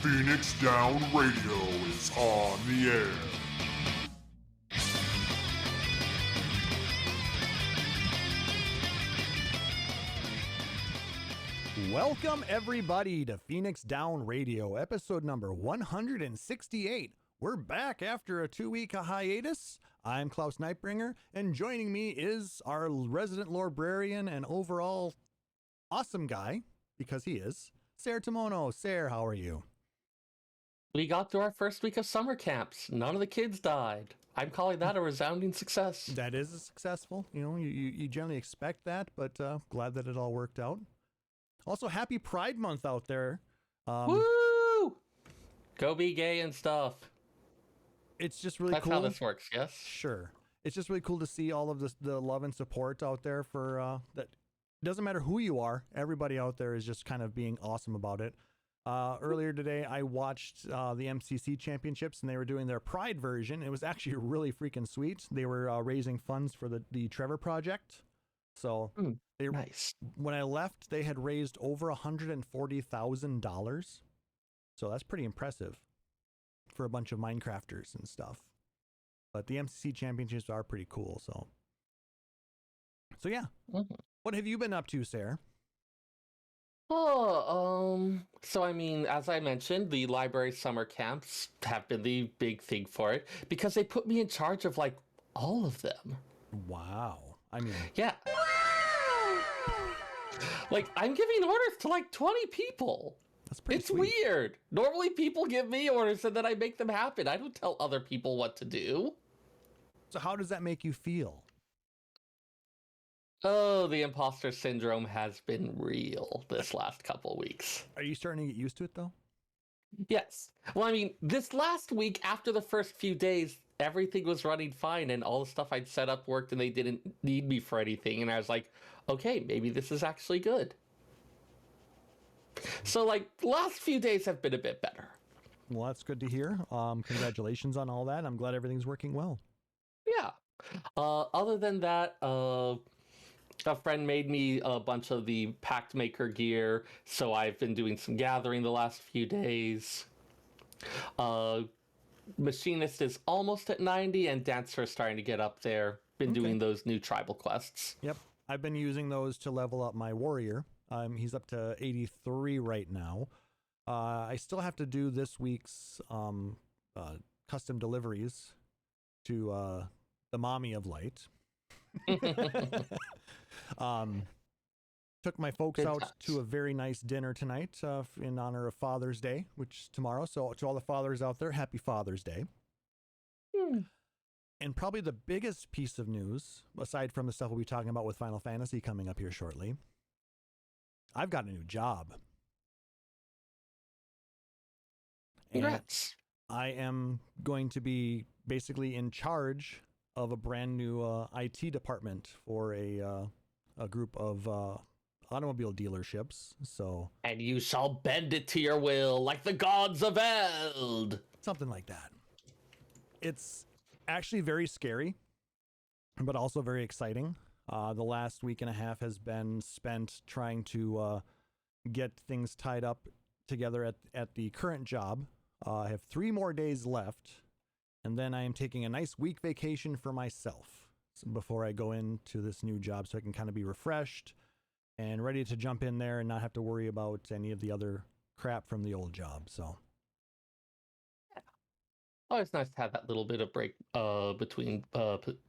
Phoenix Down Radio is on the air. Welcome, everybody, to Phoenix Down Radio, episode number 168. We're back after a 2-week hiatus. I'm Klauss Nightbringer, and joining me is our resident librarian and overall awesome guy, because he is, Seyrr Timono. Seyrr, how are you? We got through our first week of summer camps. None of the kids died. I'm calling that a resounding success. That is successful. You know, you generally expect that, but glad that it all worked out. Also, happy Pride Month out there. Woo! Go be gay and stuff. It's just really That's cool. how this works, yes? Sure. It's just really cool to see all of the love and support out there for that. It doesn't matter who you are. Everybody out there is just kind of being awesome about it. Earlier today, I watched the MCC Championships, and they were doing their Pride version. It was actually really freaking sweet. They were raising funds for the Trevor Project. So nice. When I left, they had raised over $140,000. So that's pretty impressive for a bunch of Minecrafters and stuff. But the MCC Championships are pretty cool. So yeah. What have you been up to, Seyrr? So I mean, as I mentioned, the library summer camps have been the big thing for it because they put me in charge of like all of them. Wow. I mean, yeah. Like, I'm giving orders to like 20 people. That's pretty It's sweet. weird. Normally people give me orders and then I make them happen. I don't tell other people what to do. So how does that make you feel? Oh, the imposter syndrome has been real this last couple weeks. Are you starting to get used to it, though? Yes. Well, I mean, this last week, after the first few days, everything was running fine and all the stuff I'd set up worked and they didn't need me for anything. And I was like, okay, maybe this is actually good. So, like, the last few days have been a bit better. Well, that's good to hear. Congratulations on all that. I'm glad everything's working well. Yeah. Other than that, a friend made me a bunch of the Pact Maker gear, so I've been doing some gathering the last few days. Machinist is almost at 90, and Dancer is starting to get up there. Been doing those new tribal quests. Yep. I've been using those to level up my warrior. He's up to 83 right now. I still have to do this week's custom deliveries to the Mommy of Light. Took my folks out to a very nice dinner tonight in honor of Father's Day, which is tomorrow. So to all the fathers out there, happy Father's Day. And probably the biggest piece of news, aside from the stuff we'll be talking about with Final Fantasy coming up here shortly, I've got a new job. Congrats. I am going to be basically in charge of a brand new IT department for a group of automobile dealerships. So, and you shall bend it to your will like the gods of Eld. Something like that. It's actually very scary, but also very exciting. The last week and a half has been spent trying to get things tied up together at the current job. I have 3 more days left, and then I am taking a nice week vacation for myself before I go into this new job, so I can kind of be refreshed and ready to jump in there and not have to worry about any of the other crap from the old job. So always nice to have that little bit of break between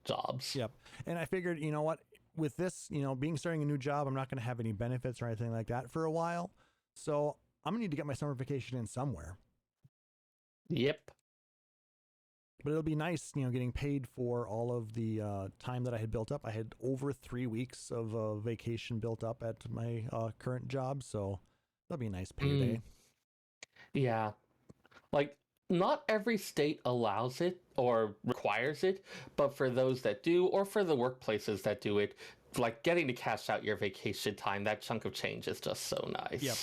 jobs. Yep. And I figured, you know what, with this, starting a new job, I'm not going to have any benefits or anything like that for a while. So I'm going to need to get my summer vacation in somewhere. Yep. But it'll be nice, getting paid for all of the time that I had built up. I had over 3 weeks of vacation built up at my current job. So that'll be a nice payday. Yeah. Like, not every state allows it or requires it, but for those that do, or for the workplaces that do it, like getting to cash out your vacation time, that chunk of change is just so nice. Yep.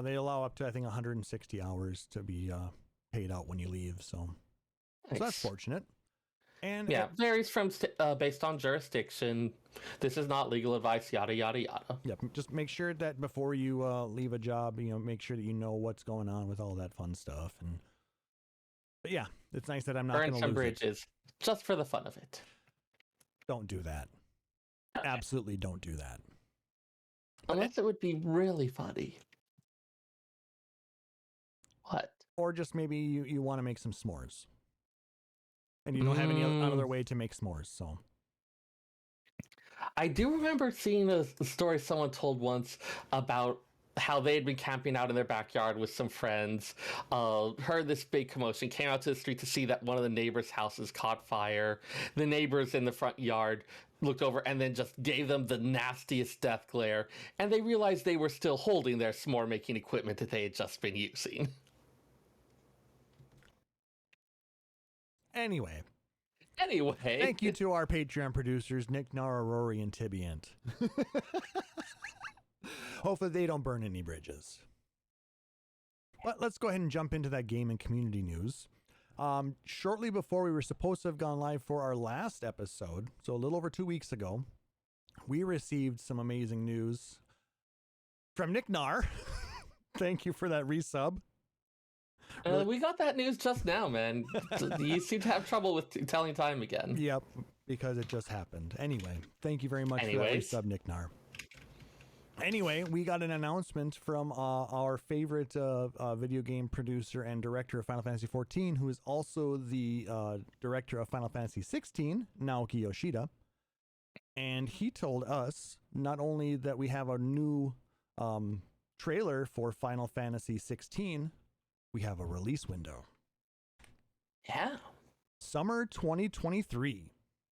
They allow up to, I think, 160 hours to be paid out when you leave. So Nice. So that's fortunate. And Yeah, varies from based on jurisdiction. This is not legal advice, yada, yada, yada. Yep. Just make sure that before you leave a job, make sure that you know what's going on with all that fun stuff. But yeah, it's nice that I'm not going Burn to some lose bridges, just for the fun of it. Don't do that. Okay. Absolutely don't do that. Unless it would be really funny. What? Or just maybe you want to make some s'mores. And you don't have any other way to make s'mores, so. I do remember seeing a story someone told once about how they had been camping out in their backyard with some friends, heard this big commotion, came out to the street to see that one of the neighbors' houses caught fire. The neighbors in the front yard looked over and then just gave them the nastiest death glare, and they realized they were still holding their s'more making equipment that they had just been using. Anyway. Thank you to our Patreon producers, Nick, Nara, Rory, and Tibient. Hopefully they don't burn any bridges. But let's go ahead and jump into that game and community news. Shortly before we were supposed to have gone live for our last episode, so a little over 2 weeks ago, we received some amazing news from Nick Nar. Thank you for that resub. We got that news just now, man. You seem to have trouble with telling time again. Yep, because it just happened. Anyway, thank you very much for that resub, Nick Nar. Anyway, we got an announcement from our favorite video game producer and director of Final Fantasy XIV, who is also the director of Final Fantasy XVI, Naoki Yoshida. And he told us not only that we have a new trailer for Final Fantasy XVI, we have a release window. Yeah. Summer 2023.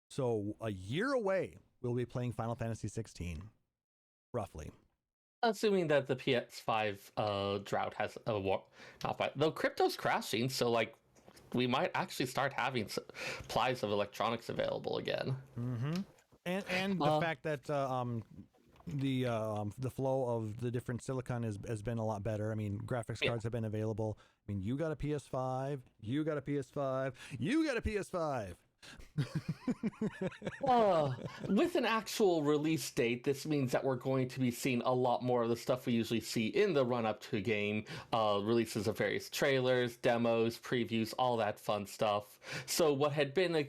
So a year away, we'll be playing Final Fantasy XVI. Roughly. Assuming that the PS5 drought has a war. Though crypto's crashing, so we might actually start having supplies of electronics available again. Mm-hmm. And the fact that the flow of the different silicon has been a lot better. I mean, graphics cards have been available. I mean, you got a PS5, you got a PS5, you got a PS5. With an actual release date, this means that we're going to be seeing a lot more of the stuff we usually see in the run-up to a game, releases of various trailers, demos, previews, all that fun stuff. So what had been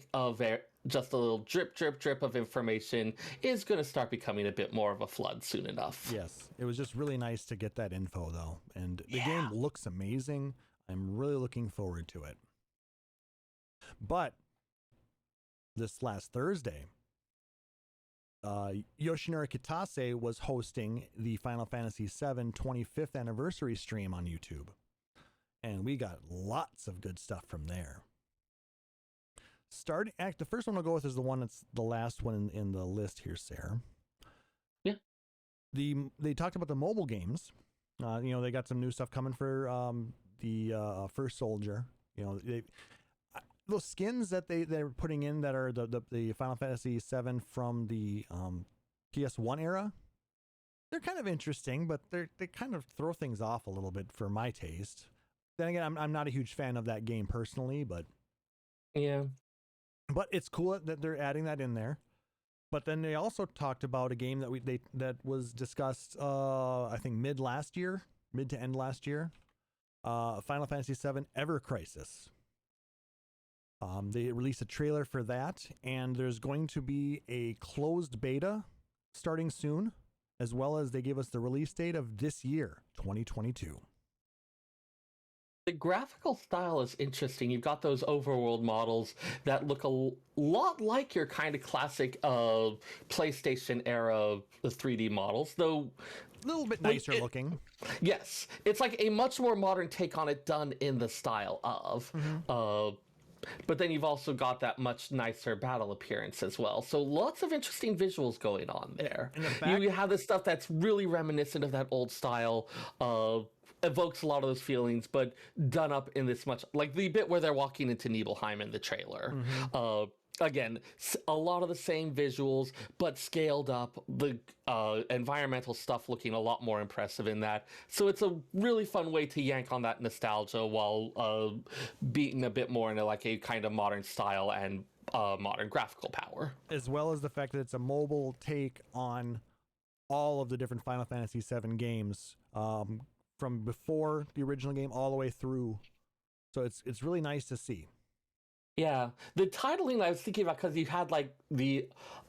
just a little drip of information is going to start becoming a bit more of a flood soon enough. Yes, it was just really nice to get that info, though. And the game looks amazing. I'm really looking forward to it. But this last Thursday, Yoshinori Kitase was hosting the Final Fantasy VII 25th anniversary stream on YouTube. And we got lots of good stuff from there. The first one we'll go with is the one that's the last one in the list here, Seyrr. Yeah. They talked about the mobile games. They got some new stuff coming for the First Soldier. Those skins that they're putting in that are the Final Fantasy VII from the PS1 era, they're kind of interesting, but they kind of throw things off a little bit for my taste. Then again, I'm not a huge fan of that game personally, but yeah. But it's cool that they're adding that in there. But then they also talked about a game that was discussed, I think mid to end last year, Final Fantasy VII Ever Crisis. They released a trailer for that, and there's going to be a closed beta starting soon, as well as they gave us the release date of this year, 2022. The graphical style is interesting. You've got those overworld models that look a lot like your kind of classic PlayStation era 3D models, though a little bit nicer looking. Yes, it's like a much more modern take on it, done in the style of. Mm-hmm. But then you've also got that much nicer battle appearance as well. So lots of interesting visuals going on there. You have this stuff that's really reminiscent of that old style, evokes a lot of those feelings, but done up in this much, like the bit where they're walking into Nibelheim in the trailer. Mm-hmm. Again, a lot of the same visuals, but scaled up, the environmental stuff looking a lot more impressive in that. So it's a really fun way to yank on that nostalgia while being a bit more into like a kind of modern style and modern graphical power. As well as the fact that it's a mobile take on all of the different Final Fantasy VII games, from before the original game all the way through. So it's really nice to see. Yeah, the titling I was thinking about, because you had like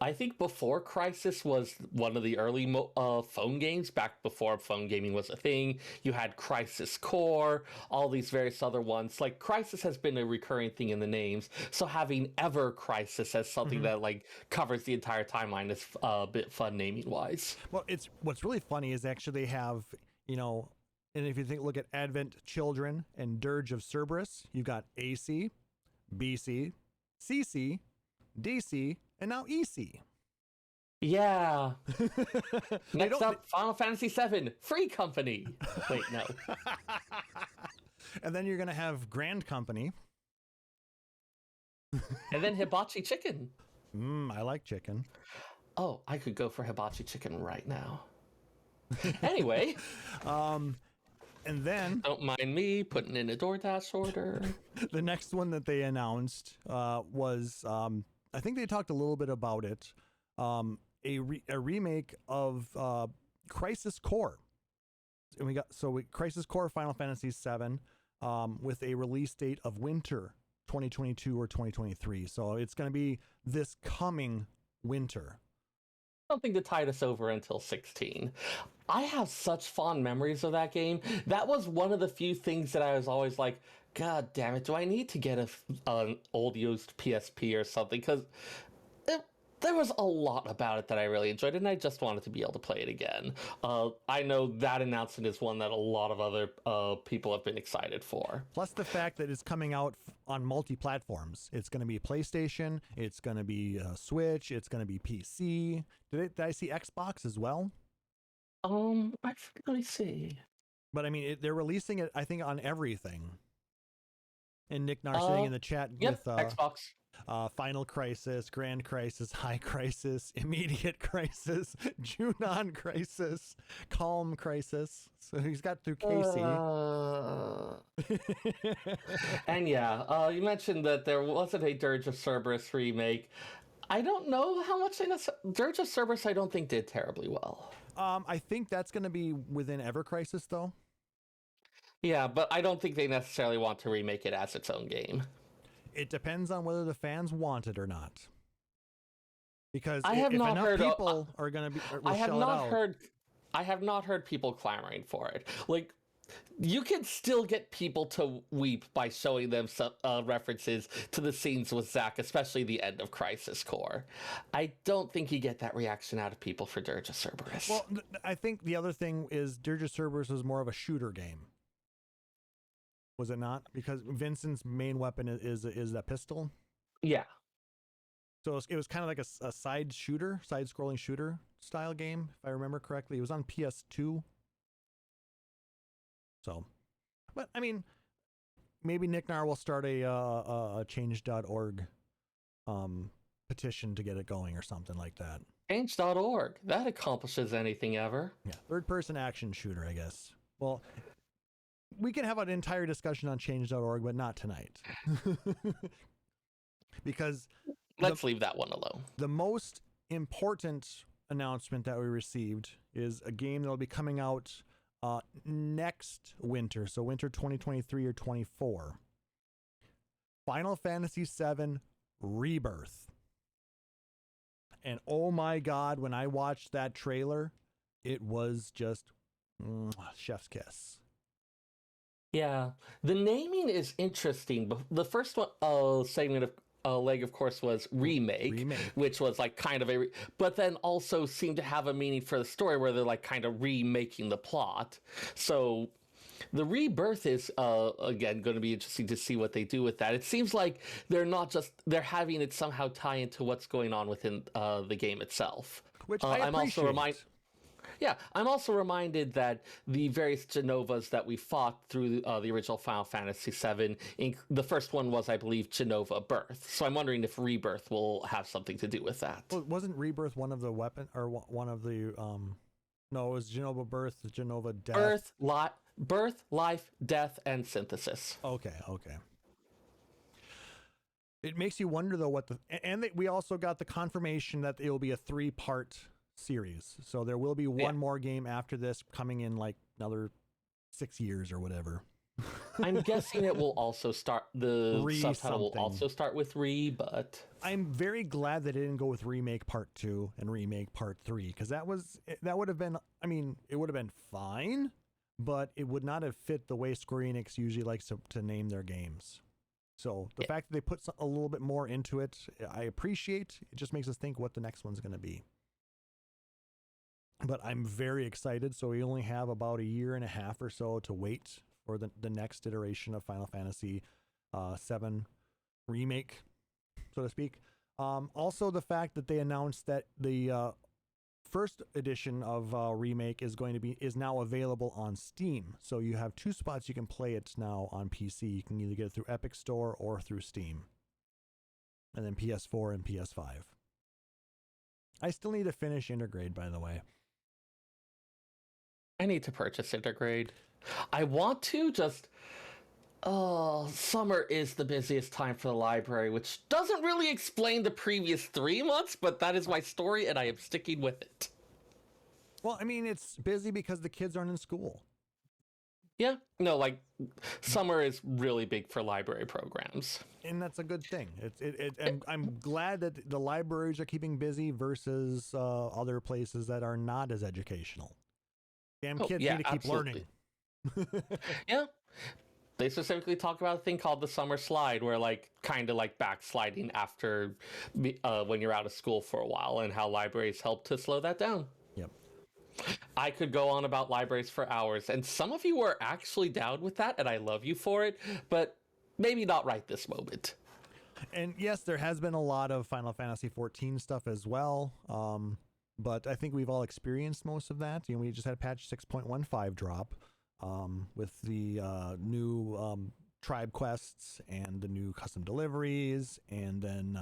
I think before Crisis was one of the early phone games, back before phone gaming was a thing. You had Crisis Core, all these various other ones. Like Crisis has been a recurring thing in the names, so having Ever Crisis as something that like covers the entire timeline is a bit fun naming wise. Well, what's really funny is actually they have, and if you look at Advent Children and Dirge of Cerberus, you've got AC, BC, CC, DC, and now EC. Yeah. Next up, Final Fantasy VII, Free Company. Wait, no. And then you're going to have Grand Company. And then Hibachi Chicken. I like chicken. Oh, I could go for Hibachi Chicken right now. Anyway. And then... Don't mind me putting in a DoorDash order. The next one that they announced was, I think they talked a little bit about it, a remake of Crisis Core. And we got Crisis Core Final Fantasy VII with a release date of winter 2022 or 2023. So it's going to be this coming winter. Something to tide us over until 16. I have such fond memories of that game. That was one of the few things that I was always like, God damn it, do I need to get an old used PSP or something? Because there was a lot about it that I really enjoyed, and I just wanted to be able to play it again. I know that announcement is one that a lot of other people have been excited for. Plus the fact that it's coming out on multi-platforms. It's going to be PlayStation, it's going to be Switch, it's going to be PC. Did I see Xbox as well? I forgot to see. But I mean, they're releasing it, I think, on everything. And Nick Nar sitting in the chat with Xbox. Final Crisis, Grand Crisis, High Crisis, Immediate Crisis, Junon Crisis, Calm Crisis. So he's got through Casey. And yeah, you mentioned that there wasn't a Dirge of Cerberus remake. I don't know how much Dirge of Cerberus I don't think did terribly well. I think that's going to be within Ever Crisis, though. Yeah, but I don't think they necessarily want to remake it as its own game. It depends on whether the fans want it or not. Because I have if not enough heard people are going to be, I have not heard people clamoring for it. Like, you can still get people to weep by showing them some references to the scenes with Zack, especially the end of Crisis Core. I don't think you get that reaction out of people for Dirge of Cerberus. Well, I think the other thing is Dirge of Cerberus was more of a shooter game. Was it not? Because Vincent's main weapon is that pistol. Yeah. So it was kind of like a side-scrolling shooter style game, if I remember correctly. It was on PS2. So, but I mean, maybe Nick Nar will start a change.org petition to get it going or something like that. Change.org. That accomplishes anything ever. Yeah, third-person action shooter, I guess. Well, we can have an entire discussion on change.org, but not tonight. Because let's leave that one alone. The most important announcement that we received is a game that will be coming out next winter, so winter 2023 or 24. Final Fantasy VII Rebirth. And oh my God, when I watched that trailer, it was just chef's kiss. Yeah, the naming is interesting. The first one, segment of leg, of course, was remake, which was like kind of but then also seemed to have a meaning for the story where they're like kind of remaking the plot. So the rebirth is again going to be interesting to see what they do with that. It seems like they're having it somehow tie into what's going on within the game itself. Which I'm also I'm also reminded that the various Genovas that we fought through the original Final Fantasy VII, the first one was, I believe, Genova Birth. So I'm wondering if Rebirth will have something to do with that. Well, wasn't Rebirth one of the weapon or one of the no, it was Genova Birth, Genova Death. Birth, life, death, and synthesis. Okay. It makes you wonder though we also got the confirmation that it will be a 3-part series. So there will be one more game after this coming in like another 6 years or whatever. I'm guessing it will also start, the subtitle something. will also start with but I'm very glad that it didn't go with Remake Part 2 and Remake Part 3, because that would have been, I mean, it would have been fine, but it would not have fit the way Square Enix usually likes to name their games. So the fact that they put a little bit more into it, I appreciate. It just makes us think what the next one's going to be. But I'm very excited. So we only have about a year and a half or so to wait for the next iteration of Final Fantasy VII Remake, so to speak. Also, the fact that they announced that the first edition of Remake is now available on Steam. So you have 2 spots you can play it now on PC. You can either get it through Epic Store or through Steam. And then PS4 and PS5. I still need to finish Intergrade, by the way. I need to purchase Intergrade. I want to, just... summer is the busiest time for the library, which doesn't really explain the previous 3 months, but that is my story, and I am sticking with it. Well, I mean, it's busy because the kids aren't in school. Yeah, no, like, summer is really big for library programs. And that's a good thing. I'm glad that the libraries are keeping busy versus other places that are not as educational. Damn kids need to keep learning. Yeah. They specifically talk about a thing called the summer slide, where like kind of like backsliding after when you're out of school for a while, and how libraries help to slow that down. Yep. I could go on about libraries for hours, and some of you are actually down with that, and I love you for it, but maybe not right this moment. And yes, there has been a lot of Final Fantasy XIV stuff as well, but I think we've all experienced most of that. You know, we just had patch 6.15 drop. With the new tribe quests and the new custom deliveries, and then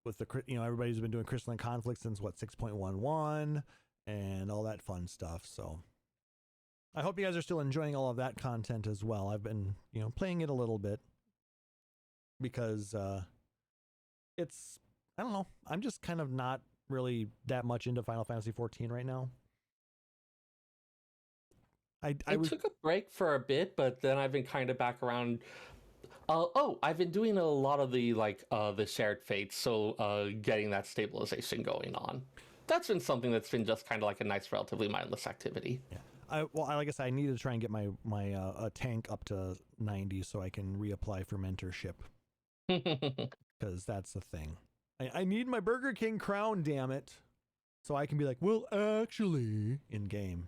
with the, you know, everybody's been doing Crystalline Conflict since 6.11 and all that fun stuff. So I hope you guys are still enjoying all of that content as well. I've been, you know, playing it a little bit because it's, I don't know, I'm just kind of not really that much into Final Fantasy XIV right now. I took a break for a bit, but then I've been kind of back around. I've been doing a lot of the the shared fates, so getting that stabilization going on. That's been something that's been just kind of like a nice, relatively mindless activity. Yeah. Like I said, I need to try and get my tank up to 90 so I can reapply for mentorship. Because that's the thing. I need my Burger King crown, damn it. So I can be like, well, actually, in game.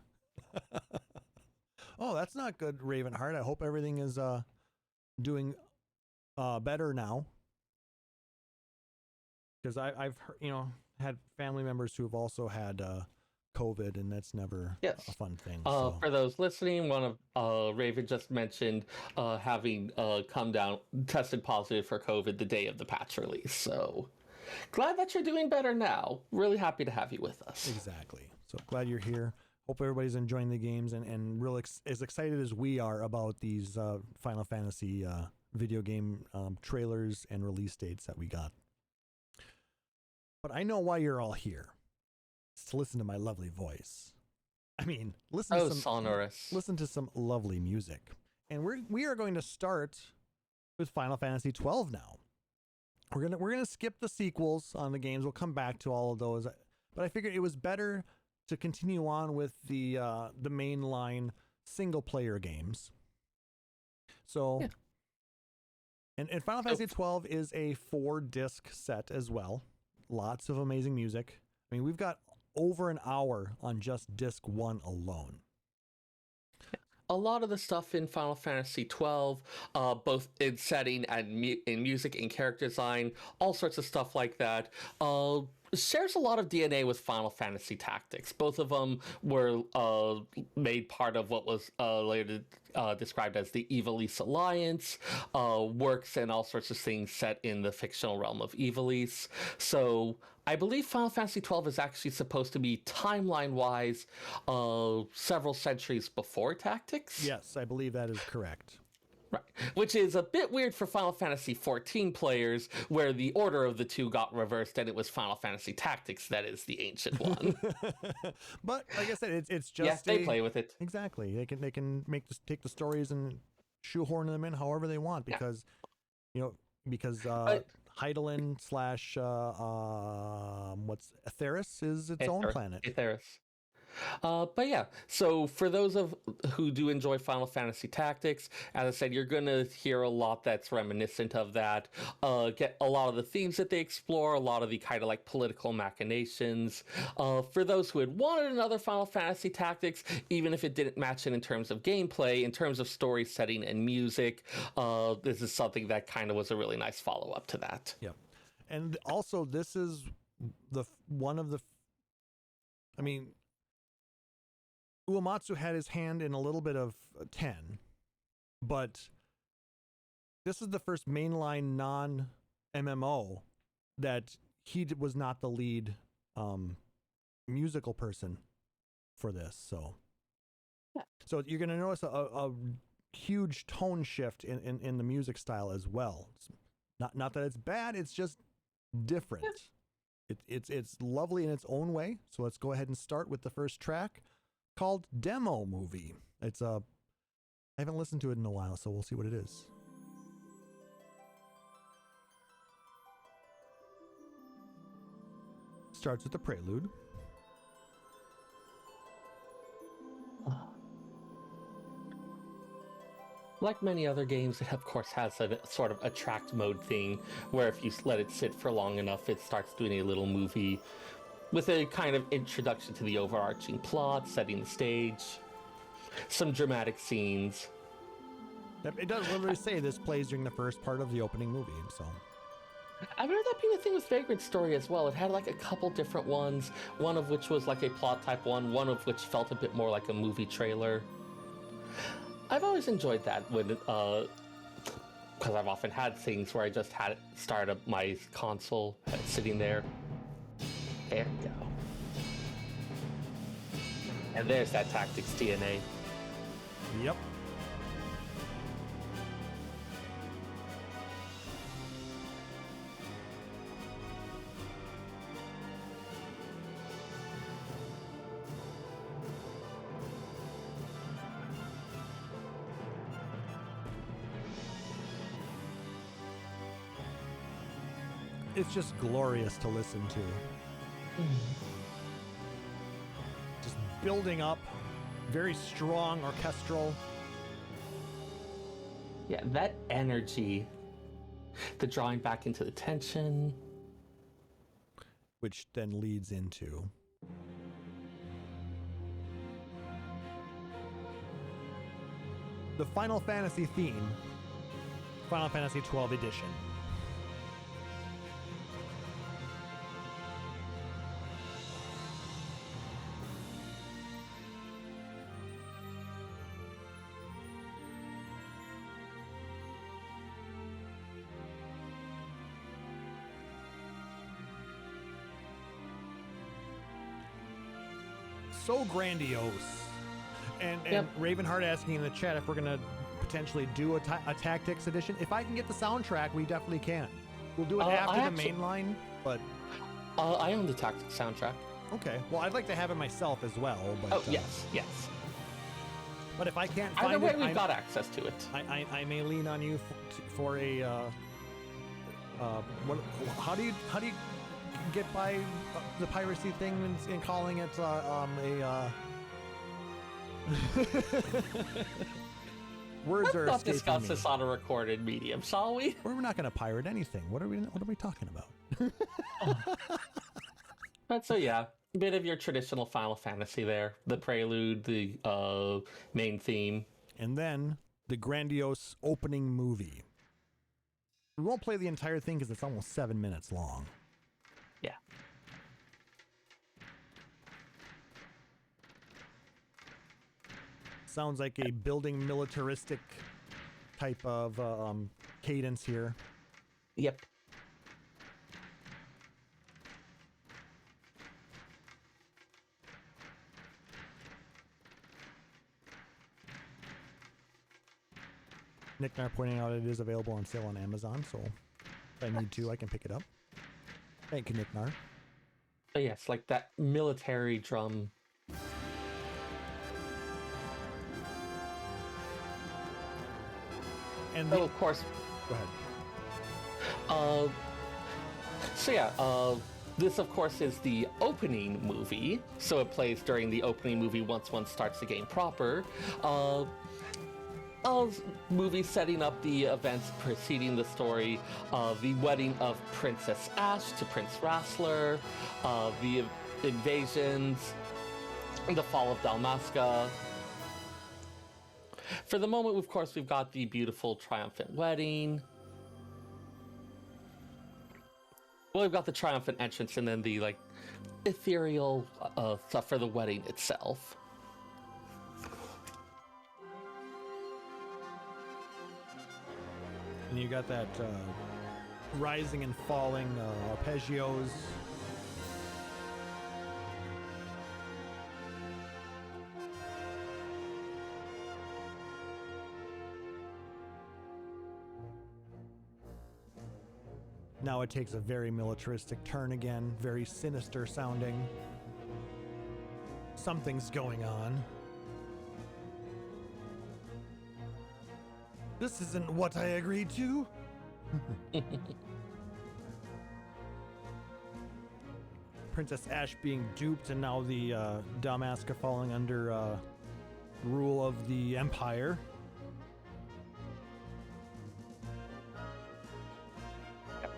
Oh, that's not good, Ravenheart. I hope everything is doing better now. Because I've heard, you know, had family members who have also had COVID, and that's never a fun thing. For those listening, one of Raven just mentioned having come down, tested positive for COVID the day of the patch release. So glad that you're doing better now. Really happy to have you with us. Exactly. So glad you're here. Hope everybody's enjoying the games and real as excited as we are about these Final Fantasy video game trailers and release dates that we got. But I know why you're all here. It's to listen to my lovely voice. I mean, listen to some lovely music. And we are going to start with Final Fantasy XII now. We're gonna skip the sequels on the games. We'll come back to all of those. But I figured it was better to continue on with the mainline single player games. So, and Final Fantasy XII is a 4-disc set as well. Lots of amazing music. I mean, we've got over an hour on just disc 1 alone. A lot of the stuff in Final Fantasy XII, both in setting and in music and character design, all sorts of stuff like that, shares a lot of DNA with Final Fantasy Tactics. Both of them were made part of what was later described as the Ivalice Alliance, works and all sorts of things set in the fictional realm of Ivalice. So I believe Final Fantasy XII is actually supposed to be timeline-wise several centuries before Tactics. Yes, I believe that is correct. Right. Which is a bit weird for Final Fantasy XIV players, where the order of the two got reversed and it was Final Fantasy Tactics that is the ancient one. But like I said, it's just Yes, they play with it. Exactly. They can take the stories and shoehorn them in however they want because Hydaelyn slash what's Atheris is its own planet. Atheris. But yeah, so for those who do enjoy Final Fantasy Tactics, as I said, you're going to hear a lot that's reminiscent of that. Get a lot of the themes that they explore, a lot of the kind of like political machinations. For those who had wanted another Final Fantasy Tactics, even if it didn't match it in terms of gameplay, in terms of story setting and music, this is something that kind of was a really nice follow-up to that. Yeah. And also, this is Uematsu had his hand in a little bit of 10, but this is the first mainline non-MMO that he was not the lead musical person for this. So you're going to notice a huge tone shift in the music style as well. It's not that it's bad, it's just different. It's lovely in its own way. So let's go ahead and start with the first track, called Demo Movie. I haven't listened to it in a while, so we'll see what it is. Starts with the prelude. Like many other games, it of course has a sort of attract mode thing, where if you let it sit for long enough, it starts doing a little movie with a kind of introduction to the overarching plot, setting the stage, some dramatic scenes. It does literally say this plays during the first part of the opening movie, so. I remember that being a thing with Vagrant Story as well. It had like a couple different ones, one of which was like a plot type one of which felt a bit more like a movie trailer. I've always enjoyed that when, because I've often had things where I just had it start up my console sitting there. There we go. And there's that Tactics DNA. Yep. It's just glorious to listen to. Just building up, very strong orchestral. Yeah, that energy, the drawing back into the tension. Which then leads into the Final Fantasy theme, Final Fantasy XII edition. So grandiose. And Ravenheart asking in the chat if we're going to potentially do a Tactics edition. If I can get the soundtrack, we definitely can. We'll do it after the main line, but... I own the Tactics soundtrack. Okay. Well, I'd like to have it myself as well, but... yes. But if I can't find either way, we've got access to it. I may lean on you for a... how do you get by the piracy thing and calling it words are Let's not escaping discuss me. this on a recorded medium, shall we? We're not going to pirate anything. What are we talking about? But so yeah, a bit of your traditional Final Fantasy there. The prelude, the main theme. And then the grandiose opening movie. We won't play the entire thing because it's almost 7 minutes long. Yeah. Sounds like a building militaristic type of cadence here. Yep. Nicknar pointing out it is available on sale on Amazon, so if I need to, I can pick it up. Thank you, Nicknar. But yes, like that military drum. And of course. Go ahead. So yeah, this of course is the opening movie, so it plays during the opening movie once one starts the game proper. Movie setting up the events preceding the story of the wedding of Princess Ash to Prince Rassler, the invasions, the fall of Dalmasca. For the moment, of course, we've got the beautiful triumphant wedding. Well, we've got the triumphant entrance and then the, like, ethereal stuff for the wedding itself. And you got that rising and falling arpeggios. Now it takes a very militaristic turn again, very sinister sounding. Something's going on. This isn't what I agreed to. Princess Ash being duped, and now the Dalmasca falling under rule of the Empire.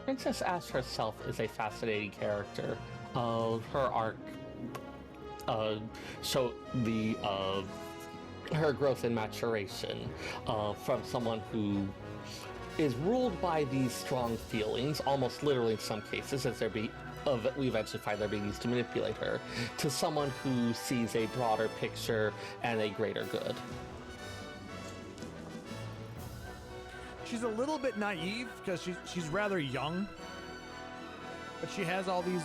Princess Ash herself is a fascinating character. Her arc show the her growth and maturation from someone who is ruled by these strong feelings, almost literally in some cases, as we eventually find they're being used to manipulate her, to someone who sees a broader picture and a greater good. She's a little bit naive because she's rather young, but she has all these,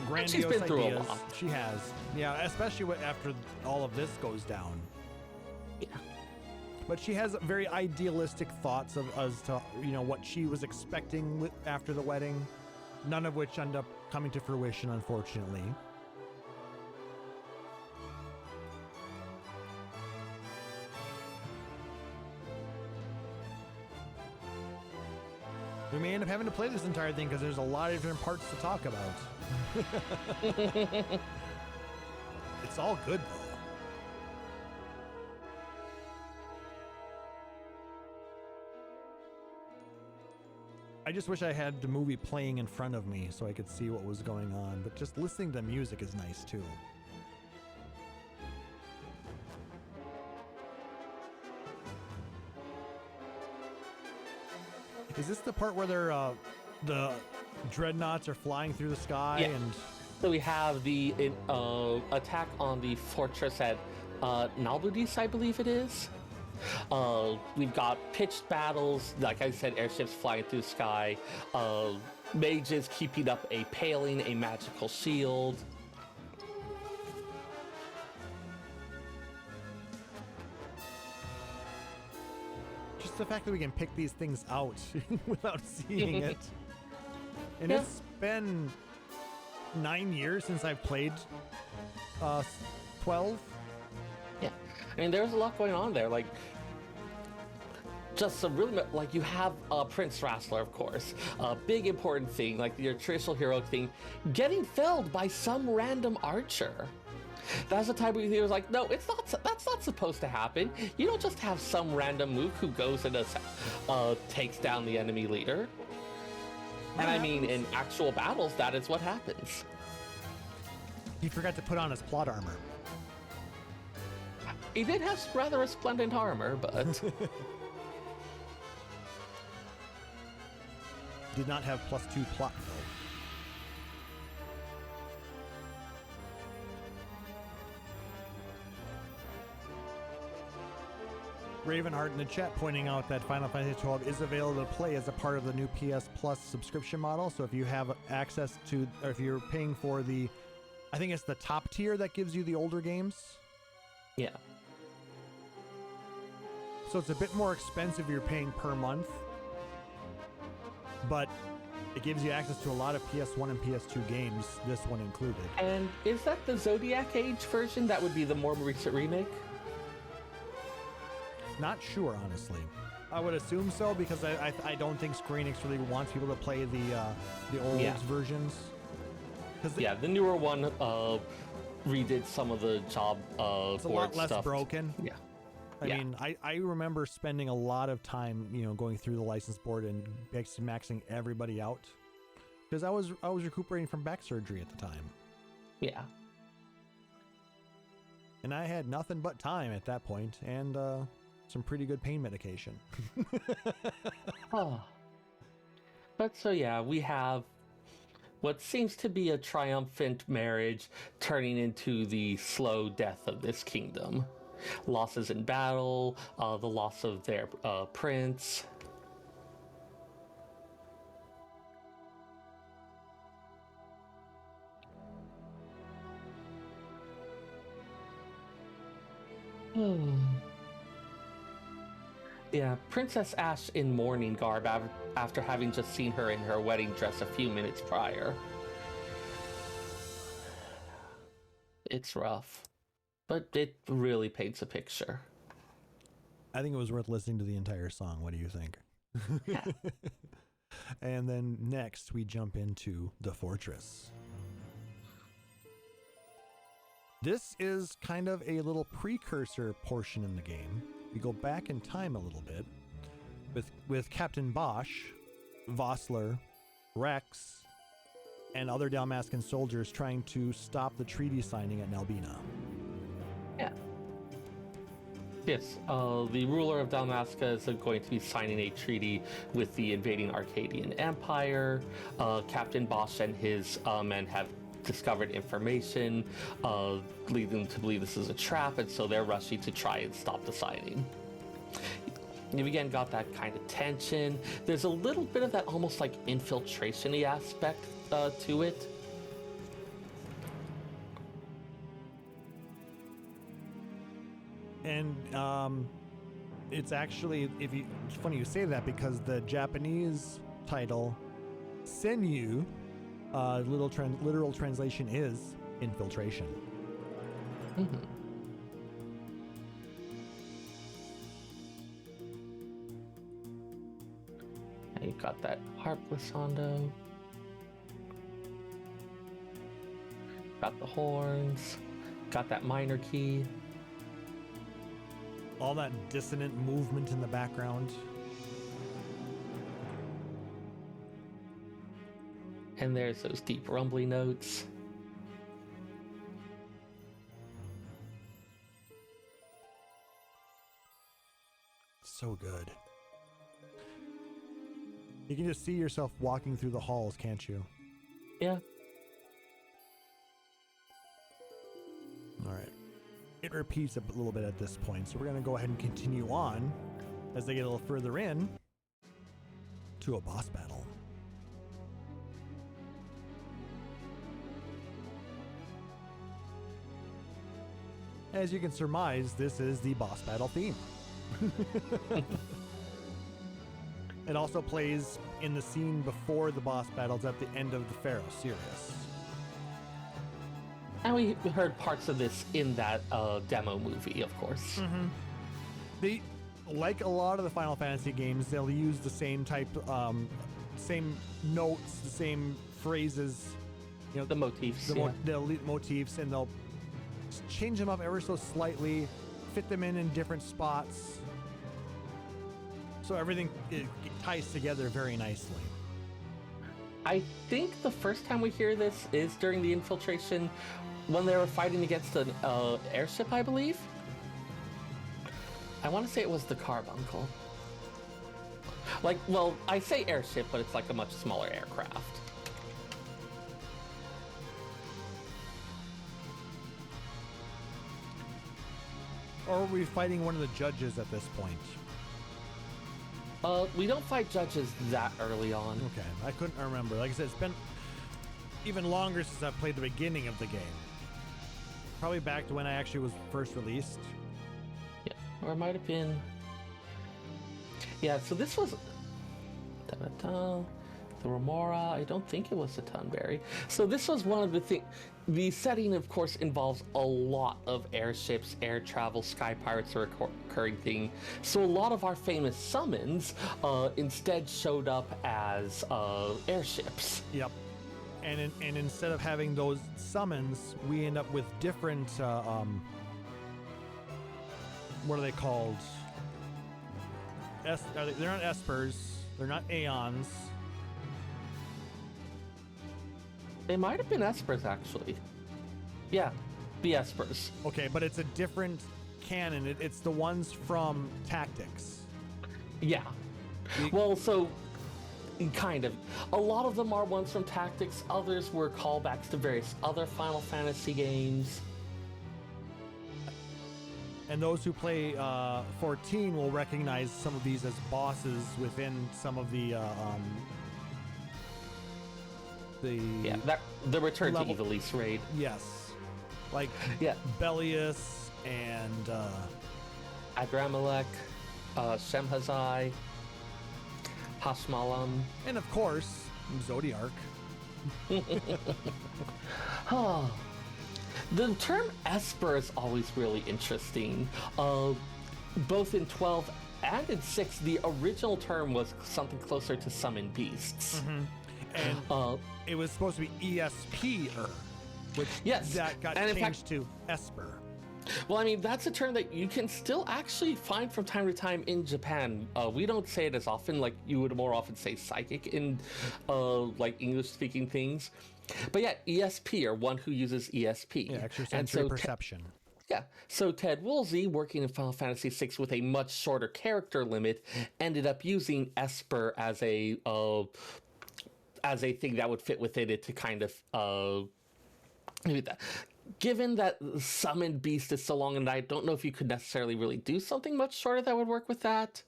grandiose she's been through ideas. a lot. She has, yeah, especially after all of this goes down. Yeah. But she has very idealistic thoughts as to what she was expecting after the wedding, none of which end up coming to fruition, unfortunately. We may end up having to play this entire thing because there's a lot of different parts to talk about. It's all good, though. I just wish I had the movie playing in front of me so I could see what was going on, but just listening to music is nice, too. Is this the part where the dreadnoughts are flying through the sky? Yeah. And So we have the attack on the fortress at Nalbudis, I believe it is. We've got pitched battles, like I said, airships flying through the sky, mages keeping up a paling, a magical shield. just the fact that we can pick these things out without seeing it. And Yeah. it's been 9 years since I've played 12. Yeah, I mean, there's a lot going on there. Like, just some really, like, you have Prince Rassler, of course, a big important thing, like your traditional heroic thing, getting felled by some random archer. That's the type of thing was like, no, it's not. That's not supposed to happen. You don't just have some random mook who goes and takes down the enemy leader. And I mean, in actual battles, that is what happens. He forgot to put on his plot armor. He did have rather resplendent armor, but Did not have +2 plot though. Ravenheart in the chat pointing out that Final Fantasy XII is available to play as a part of the new PS Plus subscription model. So if you have access to, or if you're paying for the, I think it's the top tier that gives you the older games. yeah. So it's a bit more expensive. You're paying per month, but it gives you access to a lot of PS1 and PS2 games, this one included. And is that the Zodiac Age version? That would be the more recent remake? Not sure, honestly. I would assume so, because I don't think Square Enix really wants people to play the old versions. The newer one redid some of the job it's a lot less broken. Yeah. I mean, I remember spending a lot of time, going through the license board and maxing everybody out, because I was recuperating from back surgery at the time. Yeah. And I had nothing but time at that point, and some pretty good pain medication. Oh. But so yeah, we have what seems to be a triumphant marriage turning into the slow death of this kingdom. Losses in battle, the loss of their prince. Yeah, Princess Ash in mourning garb after having just seen her in her wedding dress a few minutes prior. It's rough, but it really paints a picture. I think it was worth listening to the entire song. What do you think? Yeah. And then next we jump into the fortress. This is kind of a little precursor portion in the game. We go back in time a little bit with Captain Bosch, Vossler, Rex, and other Dalmascan soldiers trying to stop the treaty signing at Nalbina. Yeah. Yes, the ruler of Dalmasca is going to be signing a treaty with the invading Arcadian Empire. Captain Bosch and his men have discovered information, leading them to believe this is a trap, and so they're rushing to try and stop the signing. You've again got that kind of tension. There's a little bit of that almost like infiltration-y aspect to it. And it's actually, it's funny you say that, because the Japanese title, Senyu, literal translation is infiltration. Mm-hmm. And you've got that harp glissando. Got the horns. Got that minor key. All that dissonant movement in the background. And there's those deep rumbly notes. So good. You can just see yourself walking through the halls, can't you? Yeah. All right. It repeats a little bit at this point, so we're going to go ahead and continue on as they get a little further in to a boss battle. As you can surmise, this is the boss battle theme. It also plays in the scene before the boss battles at the end of the Pharaoh series. And we heard parts of this in that demo movie, of course. Mm-hmm. They, like a lot of the Final Fantasy games, they'll use the same type, same notes, the same phrases, The motifs. the motifs, and they'll change them up ever so slightly, fit them in different spots, so everything it ties together very nicely. I think the first time we hear this is during the infiltration, when they were fighting against an airship, I believe. I want to say it was the Carbuncle. I say airship, but it's like a much smaller aircraft. Or were we fighting one of the judges at this point? We don't fight judges that early on. Okay, I couldn't remember. Like I said, it's been even longer since I've played the beginning of the game. Probably back to when I actually was first released. Yeah, or it might have been... Yeah, so this was the Remora. I don't think it was the Tunberry. So this was one of the things. The setting, of course, involves a lot of airships, air travel, sky pirates are a recurring thing. So a lot of our famous summons instead showed up as airships. Yep. And instead of having those summons, we end up with different, what are they called? They're not espers. They're not aeons. They might have been espers, actually. Yeah, the espers. Okay, but it's a different canon. It's the ones from Tactics. Yeah. Well, so kind of. A lot of them are ones from Tactics. Others were callbacks to various other Final Fantasy games. And those who play 14 will recognize some of these as bosses within some of the the Return level, to Ivalice raid. Yes, like Yeah. Bellius and Adramelech, Shemhazai, Hashmalam. and of course Zodiark. The term Esper is always really interesting. Both in 12 and in 6, the original term was something closer to summon beasts. And it was supposed to be ESP-er, which that got and in changed fact, to Esper. Well, I mean, that's a term that you can still actually find from time to time in Japan. We don't say it as often, like you would more often say psychic in like English-speaking things. But yeah, ESP, or one who uses ESP. Yeah, extrasensory perception. Yeah, so Ted Woolsey, working in Final Fantasy VI with a much shorter character limit, ended up using Esper as a thing that would fit within it to kind of given that Summoned Beast is so long, and I don't know if you could necessarily really do something much shorter that would work with that.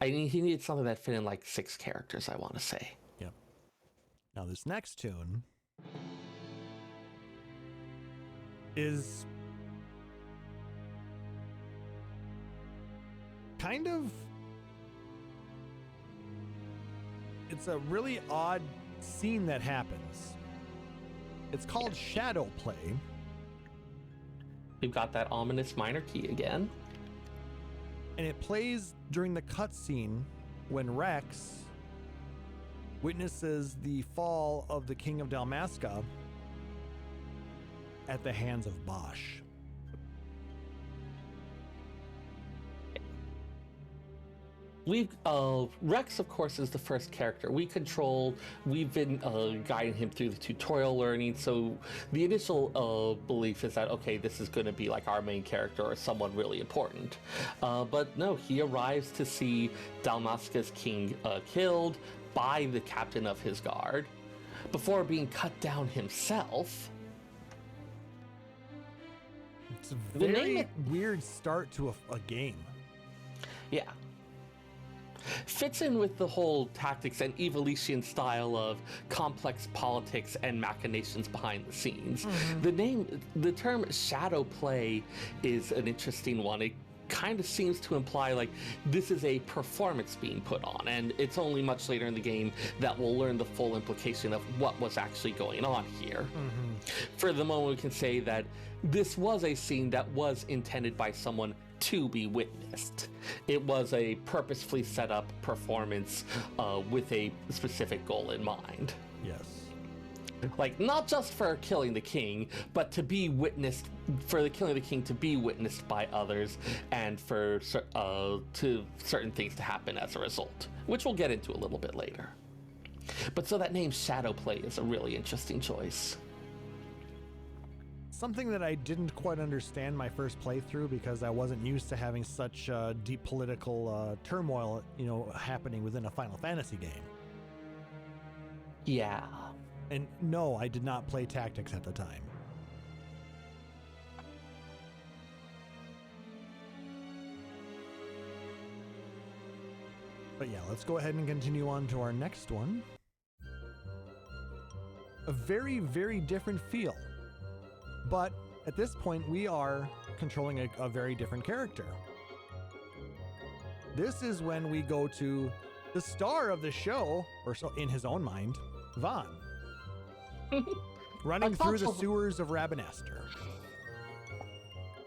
I mean, he needed something that fit in like 6 characters, I want to say. Yep. Now this next tune is kind of, it's a really odd scene that happens. It's called Shadow Play. We've got that ominous minor key again. And it plays during the cutscene when Rex witnesses the fall of the King of Dalmasca at the hands of Bosch. Rex, of course, is the first character we control. We've been guiding him through the tutorial learning, so the initial belief is that, okay, this is going to be like our main character or someone really important. But no, he arrives to see Dalmasca's king killed by the captain of his guard before being cut down himself. It's a very weird start to a game. Yeah. Fits in with the whole Tactics and Evalician style of complex politics and machinations behind the scenes. The term shadow play is an interesting one. It kind of seems to imply like this is a performance being put on, and it's only much later in the game that we'll learn the full implication of what was actually going on here. For the moment, we can say that this was a scene that was intended by someone to be witnessed. It was a purposefully set up performance with a specific goal in mind. Yes. Like, not just for killing the king, but to be witnessed, for the killing of the king to be witnessed by others, and for to certain things to happen as a result, which we'll get into a little bit later. But so that name Shadow Play is a really interesting choice. Something that I didn't quite understand my first playthrough because I wasn't used to having such deep political turmoil, happening within a Final Fantasy game. Yeah. And no, I did not play Tactics at the time. But yeah, let's go ahead and continue on to our next one. A very, very different feel. But at this point, we are controlling a very different character. this is when we go to the star of the show, or so in his own mind, Vaughn, running through the sewers of Rabanastre.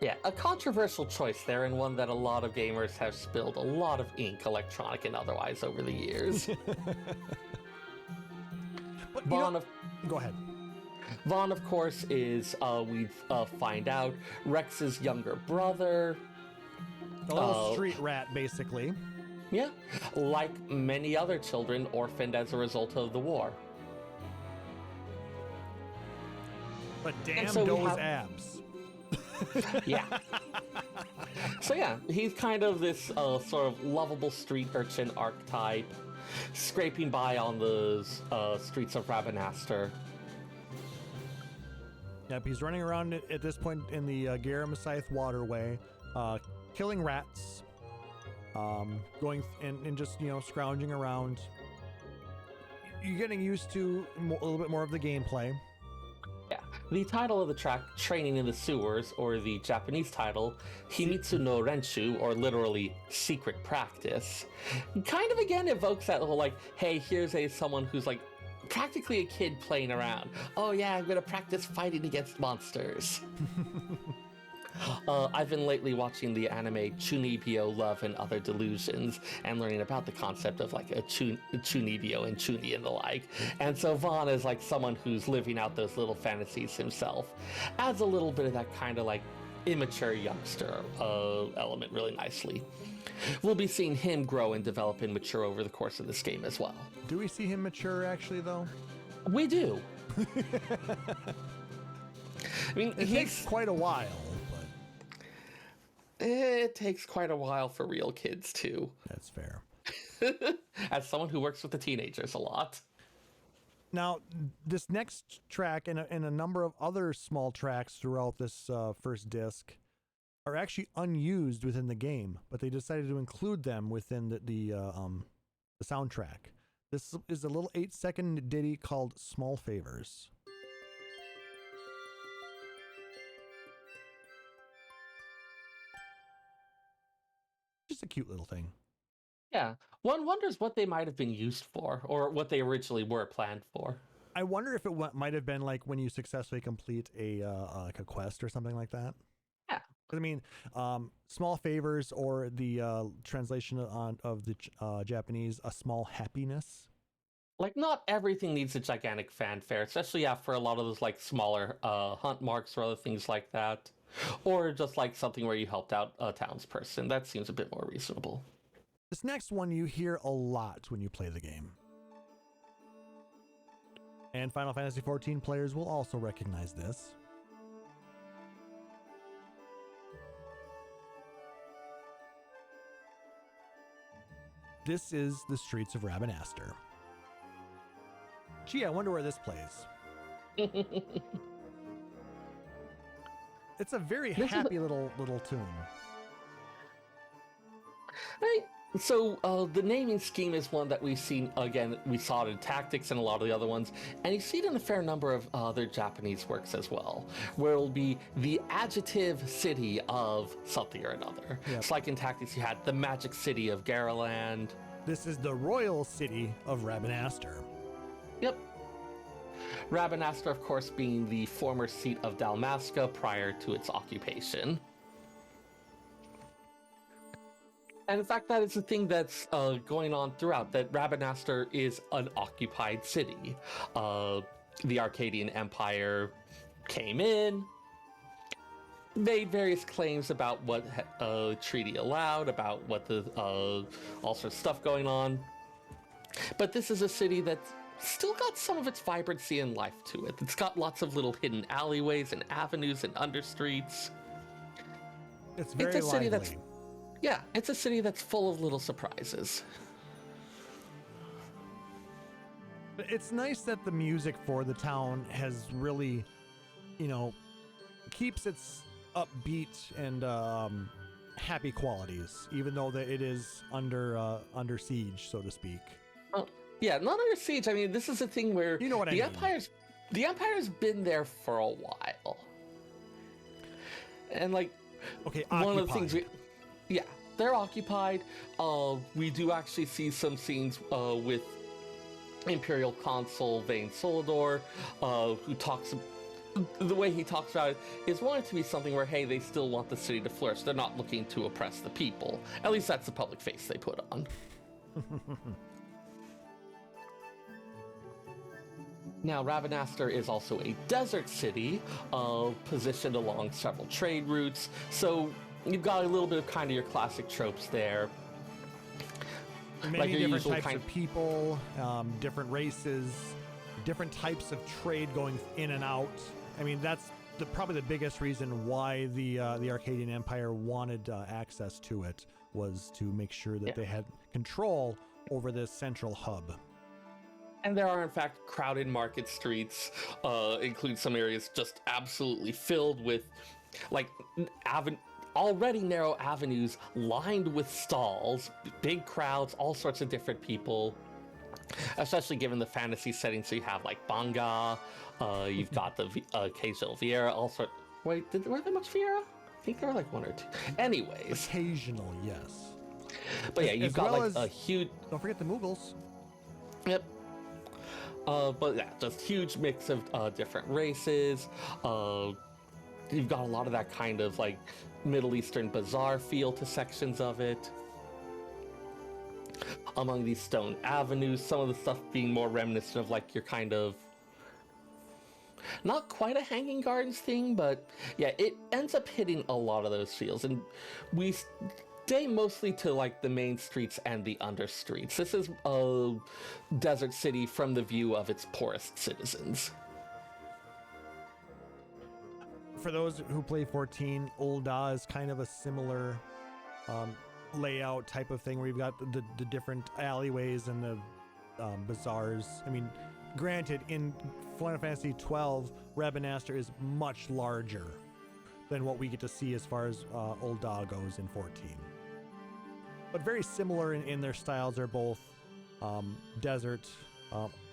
Yeah, a controversial choice there, and one that a lot of gamers have spilled a lot of ink, electronic and otherwise, over the years. But, go ahead. Vaughn, of course, is, we find out, Rex's younger brother. A little street rat, basically. Yeah, like many other children orphaned as a result of the war. But damn those abs. Yeah. So yeah, he's kind of this sort of lovable street urchin archetype, scraping by on the streets of Rabanastre. Yep, he's running around at this point in the Garam-Scythe waterway, killing rats, going and just, scrounging around. You're getting used to a little bit more of the gameplay. Yeah, the title of the track, Training in the Sewers, or the Japanese title, Himitsu no Renshu, or literally Secret Practice, kind of again evokes that whole hey, here's someone who's practically a kid playing around. Oh yeah, I'm gonna practice fighting against monsters. I've been lately watching the anime Chunibyo Love and Other Delusions and learning about the concept of a Chunibyo and Chuni and the like. And so Vaughn is someone who's living out those little fantasies himself. Adds a little bit of that kind of immature youngster element really nicely. We'll be seeing him grow and develop and mature over the course of this game as well. Do we see him mature actually though? We do. I mean, it takes quite a while. It takes quite a while for real kids, too. That's fair. As someone who works with the teenagers a lot. Now, this next track and a number of other small tracks throughout this first disc are actually unused within the game, but they decided to include them within the soundtrack. This is a little 8-second ditty called Small Favors. Just a cute little thing. Yeah. One wonders what they might have been used for, or what they originally were planned for. I wonder if it might have been when you successfully complete a quest or something like that. Yeah. I mean, small favors, or the translation of the Japanese, a small happiness. Not everything needs a gigantic fanfare, especially for a lot of those smaller hunt marks or other things like that. Or just something where you helped out a townsperson. That seems a bit more reasonable. This next one you hear a lot when you play the game. And Final Fantasy XIV players will also recognize this. This is the streets of Rabanastre. Gee, I wonder where this plays. It's a very happy little tune. Right. So the naming scheme is one that we've seen, again, we saw it in Tactics and a lot of the other ones, and you see it in a fair number of other Japanese works as well, where it'll be the adjective city of something or another. Yep. It's like in Tactics you had the magic city of Garaland. This is the royal city of Rabanastre. Yep. Rabanastre, of course, being the former seat of Dalmasca prior to its occupation. And in fact, that is the thing that's going on throughout, that Rabanastre is an occupied city. The Arcadian Empire came in, made various claims about what treaty allowed, about what the all sorts of stuff going on. But this is a city that's still got some of its vibrancy and life to it. It's got lots of little hidden alleyways and avenues and understreets. It's very lively. It's a city that's full of little surprises. It's nice that the music for the town has really, keeps its upbeat and happy qualities, even though that it is under siege, so to speak. Yeah, not under siege. I mean, this is a thing where you know what I mean. The Empire's been there for a while, and okay, one of the things they're occupied. We do actually see some scenes with Imperial Consul Vane Solador, who talks. The way he talks about it is wanting to be something where, hey, they still want the city to flourish. They're not looking to oppress the people. At least that's the public face they put on. Now, Rabanastre is also a desert city, positioned along several trade routes. So you've got a little bit of kind of your classic tropes there. Many like your different usual types of people, different races, different types of trade going in and out. I mean, that's probably the biggest reason why the Arcadian Empire wanted access to it, was to make sure that they had control over this central hub. And there are, in fact, crowded market streets, include some areas just absolutely filled with, like, already narrow avenues lined with stalls, big crowds, all sorts of different people. Especially given the fantasy setting, so you have like Banga, you've got the occasional Vieira, all sorts. Wait, were there much Vieira? I think there were like one or two. Anyways, occasional, yes. But yeah, you've got well like a huge. Don't forget the Mughals. Yep. But yeah, just huge mix of different races. You've got a lot of that kind of like Middle Eastern bazaar feel to sections of it. Among these stone avenues, some of the stuff being more reminiscent of like your kind of, not quite a Hanging Gardens thing, but yeah, it ends up hitting a lot of those feels. And we stay mostly to like the main streets and the under streets. This is a desert city from the view of its poorest citizens. For those who play 14, Ul'dah is kind of a similar layout type of thing, where you've got the different alleyways and the bazaars. I mean, granted, in Final Fantasy XII, Rabanastre is much larger than what we get to see as far as Ul'dah goes in 14. But very similar in their styles. Are both desert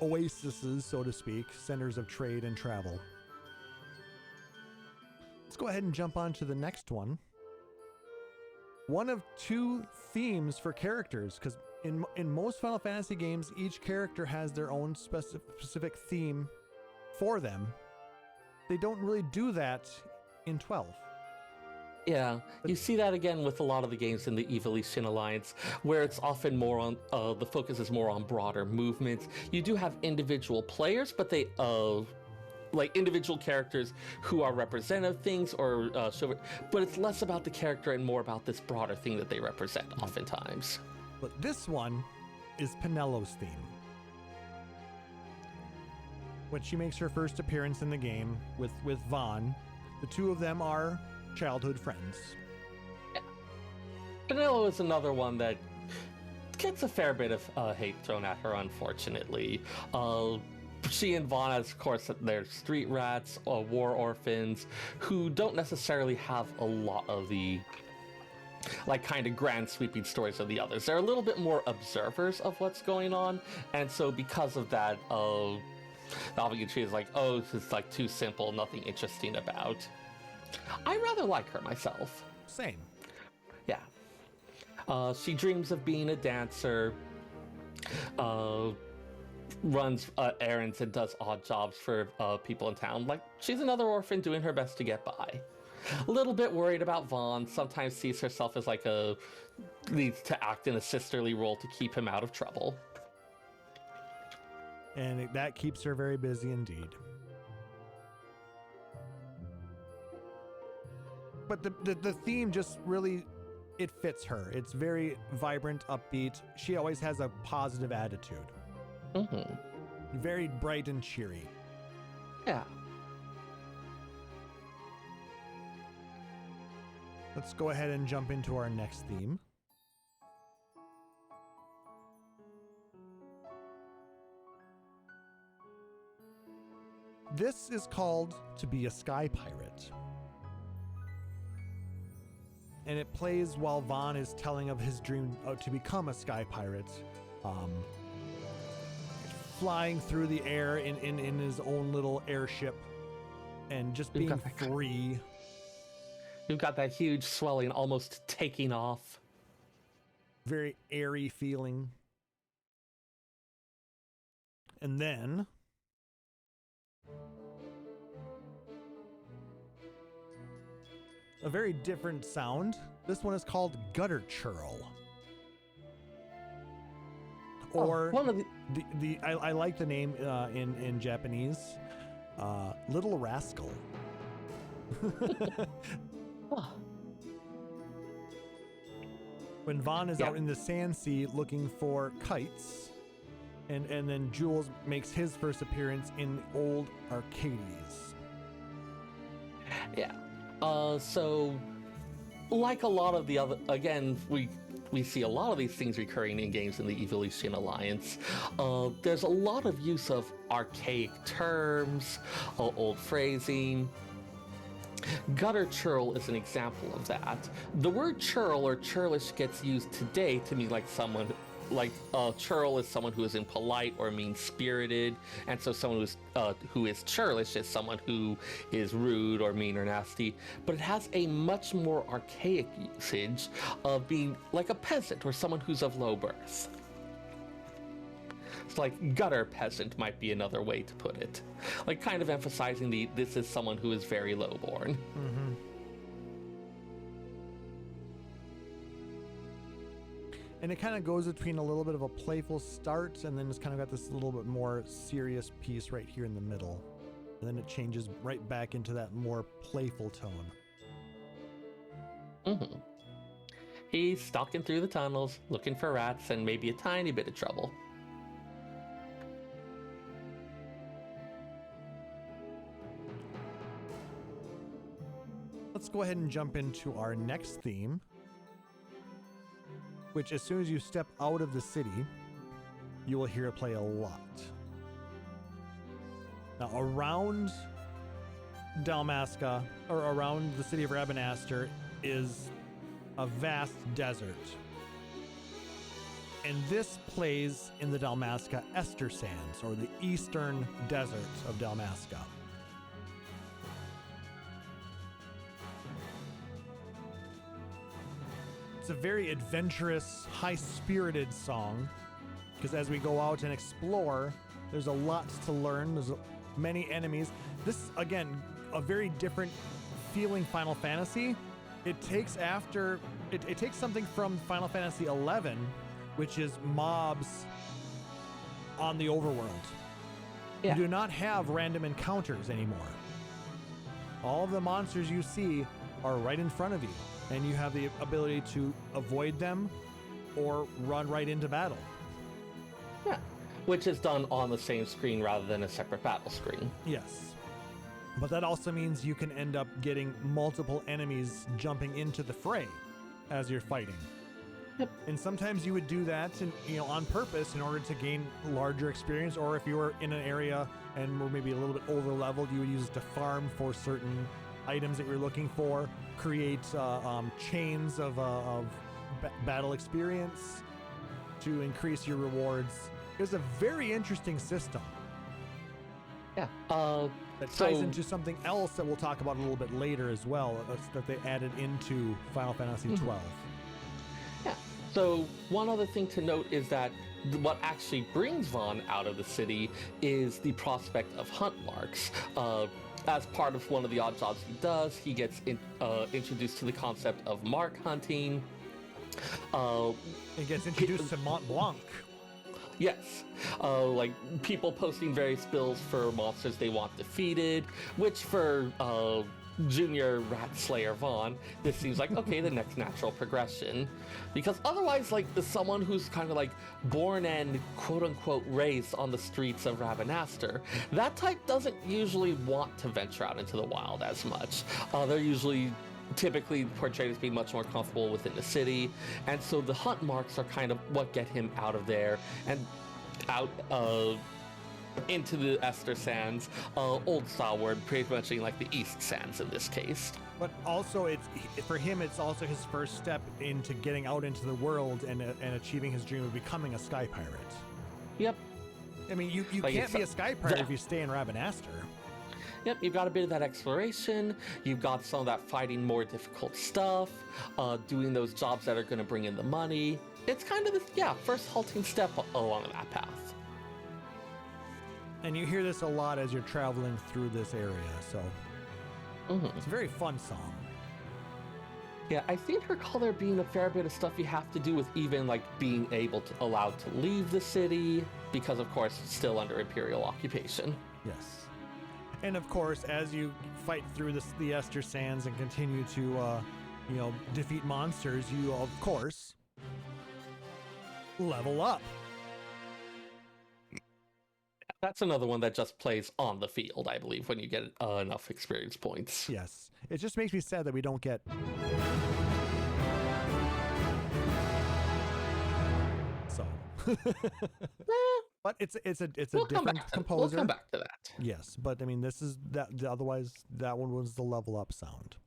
oases, so to speak, centers of trade and travel. Let's go ahead and jump on to the next one. One of two themes for characters, because in most Final Fantasy games, each character has their own specific theme for them. They don't really do that in 12. Yeah, you see that again with a lot of the games in the Ivalice Alliance, where it's often more on, the focus is more on broader movements. You do have individual players, but they, like individual characters who are representative things, or but it's less about the character and more about this broader thing that they represent oftentimes. But this one is Penello's theme. When she makes her first appearance in the game with Vaughn, the two of them are childhood friends. Yeah. Penello is another one that gets a fair bit of hate thrown at her, unfortunately. She and Vaughn, of course, they're street rats, war orphans, who don't necessarily have a lot of the, like, kind of grand sweeping stories of the others. They're a little bit more observers of what's going on, and so because of that, the obligatory is like, oh, this is like too simple, nothing interesting about. I rather like her myself. Same. Yeah. She dreams of being a dancer, runs errands and does odd jobs for people in town. Like, she's another orphan doing her best to get by. A little bit worried about Vaughn, sometimes sees herself as like needs to act in a sisterly role to keep him out of trouble. And that keeps her very busy indeed. But the theme just really, it fits her. It's very vibrant, upbeat. She always has a positive attitude. Mm-hmm. Very bright and cheery. Yeah. Let's go ahead and jump into our next theme. This is called To Be a Sky Pirate. And it plays while Vaughn is telling of his dream to become a sky pirate. Flying through the air in his own little airship and just being free. You've got that huge swelling almost taking off. very airy feeling. And then a very different sound. This one is called gutter churl. Or one of I like the name in Japanese, Little Rascal. When Vaughn is out in the sand sea looking for kites, and then Jules makes his first appearance in Old Arcades. Yeah. So, like a lot of the other, again, we see a lot of these things recurring in games in the Evolution Alliance. There's a lot of use of archaic terms, old phrasing. Gutter churl is an example of that. The word churl or churlish gets used today to mean like someone, like churl is someone who is impolite or mean-spirited, and so someone who is churlish is someone who is rude or mean or nasty. But it has a much more archaic usage of being like a peasant or someone who's of low birth. It's like gutter peasant might be another way to put it, like kind of emphasizing this is someone who is very lowborn. Mm-hmm. And it kind of goes between a little bit of a playful start, and then it's kind of got this little bit more serious piece right here in the middle. And then it changes right back into that more playful tone. Mm-hmm. He's stalking through the tunnels, looking for rats and maybe a tiny bit of trouble. Let's go ahead and jump into our next theme, which as soon as you step out of the city, you will hear it play a lot. Now, around Dalmasca, or around the city of Rabanastre, is a vast desert. And this plays in the Dalmasca Ester Sands, or the eastern desert of Dalmasca. It's a very adventurous, high-spirited song, because as we go out and explore, there's a lot to learn. There's many enemies. This, again, a very different feeling Final Fantasy. It takes something from Final Fantasy XI, which is mobs on the overworld. Yeah. You do not have random encounters anymore. All of the monsters you see are right in front of you, and you have the ability to avoid them or run right into battle. Yeah, which is done on the same screen rather than a separate battle screen. Yes. But that also means you can end up getting multiple enemies jumping into the fray as you're fighting. Yep. And sometimes you would do that on purpose in order to gain larger experience, or if you were in an area and were maybe a little bit over leveled, you would use it to farm for certain items that you're looking for, create chains of battle experience to increase your rewards. It's a very interesting system. Yeah. That ties into something else that we'll talk about a little bit later as well, that they added into Final Fantasy XII. Yeah. So one other thing to note is that what actually brings Vaughn out of the city is the prospect of hunt marks. As part of one of the odd jobs he does, he gets introduced to the concept of mark hunting. He gets introduced to Mont Blanc. Yes, like people posting various bills for monsters they want defeated, which for junior rat slayer Vaughn, this seems like, okay, the next natural progression. Because otherwise, like, someone who's kind of like born and quote-unquote raised on the streets of Rabanastre, that type doesn't usually want to venture out into the wild as much. They're usually typically portrayed as being much more comfortable within the city, and so the hunt marks are kind of what get him out of there and out into the Ester Sands, old style word, pretty much like the East Sands in this case. But also, for him, it's also his first step into getting out into the world and achieving his dream of becoming a sky pirate. Yep. I mean, you like can't be a sky pirate if you stay in Rabanastre. Yep, you've got a bit of that exploration, you've got some of that fighting more difficult stuff, doing those jobs that are going to bring in the money. it's kind of the first halting step along that path. And you hear this a lot as you're traveling through this area, so it's a very fun song. Yeah, I seem to recall there being a fair bit of stuff you have to do with even like being allowed to leave the city, because of course it's still under Imperial occupation. Yes. And of course, as you fight through the Ester Sands and continue to defeat monsters, you of course level up. That's another one that just plays on the field, I believe, when you get enough experience points. Yes. It just makes me sad that we don't get... So... But it's a different composer. We'll come back to that. Yes, but I mean, this is that. Otherwise, that one was the level up sound.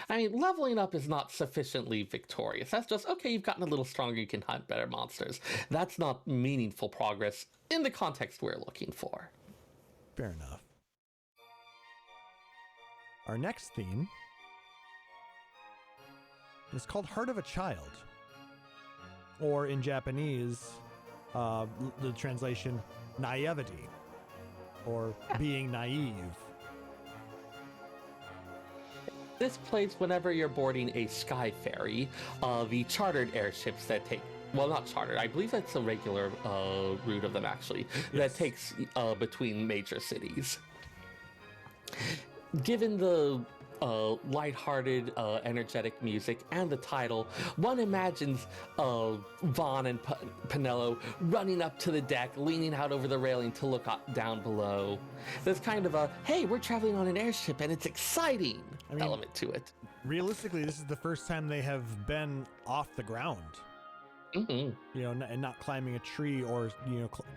I mean, leveling up is not sufficiently victorious. That's just, okay, you've gotten a little stronger, you can hunt better monsters. That's not meaningful progress in the context we're looking for. Fair enough. Our next theme is called Heart of a Child, or in Japanese, the translation, naivety, or being naive. This plays whenever you're boarding a sky ferry, the chartered airships that take, well, not chartered, I believe that's a regular route of them actually, that takes between major cities. Given the lighthearted, energetic music and the title, one imagines Vaughn and Penello running up to the deck, leaning out over the railing to look down below. There's kind of a, hey, we're traveling on an airship and it's exciting element to it. Realistically, this is the first time they have been off the ground. And not climbing a tree or,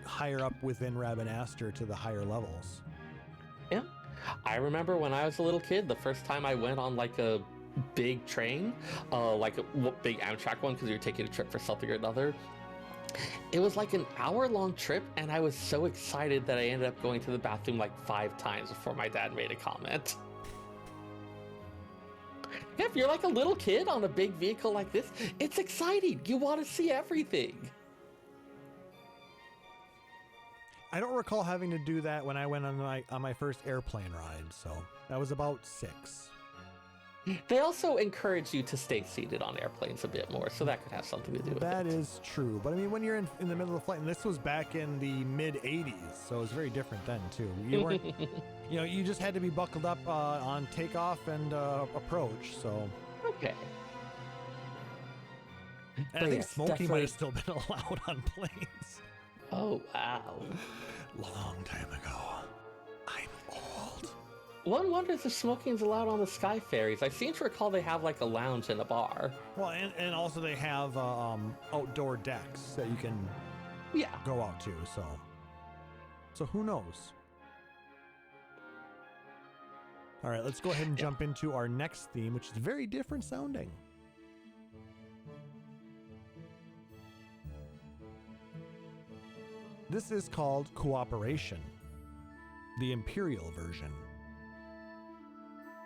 higher up within Rabanastre to the higher levels. Yeah. I remember when I was a little kid, the first time I went on like a big train, like a big Amtrak one, because we were taking a trip for something or another. It was like an hour-long trip, and I was so excited that I ended up going to the bathroom like 5 times before my dad made a comment. Yeah, if you're like a little kid on a big vehicle like this, it's exciting. You want to see everything. I don't recall having to do that when I went on my first airplane ride, so that was about 6. They also encourage you to stay seated on airplanes a bit more, so that could have something to do with it. That is true, but I mean, when you're in the middle of the flight, and this was back in the mid-'80s, so it was very different then too. You weren't, you just had to be buckled up on takeoff and approach. So okay. And I think smoking might have still been allowed on planes. Oh, wow. Long time ago. I'm old. One wonders if smoking is allowed on the sky ferries. I seem to recall they have like a lounge and a bar. Well, and also they have outdoor decks that you can go out to, so who knows? All right, let's go ahead and jump into our next theme, which is very different sounding. This is called Cooperation, the Imperial version.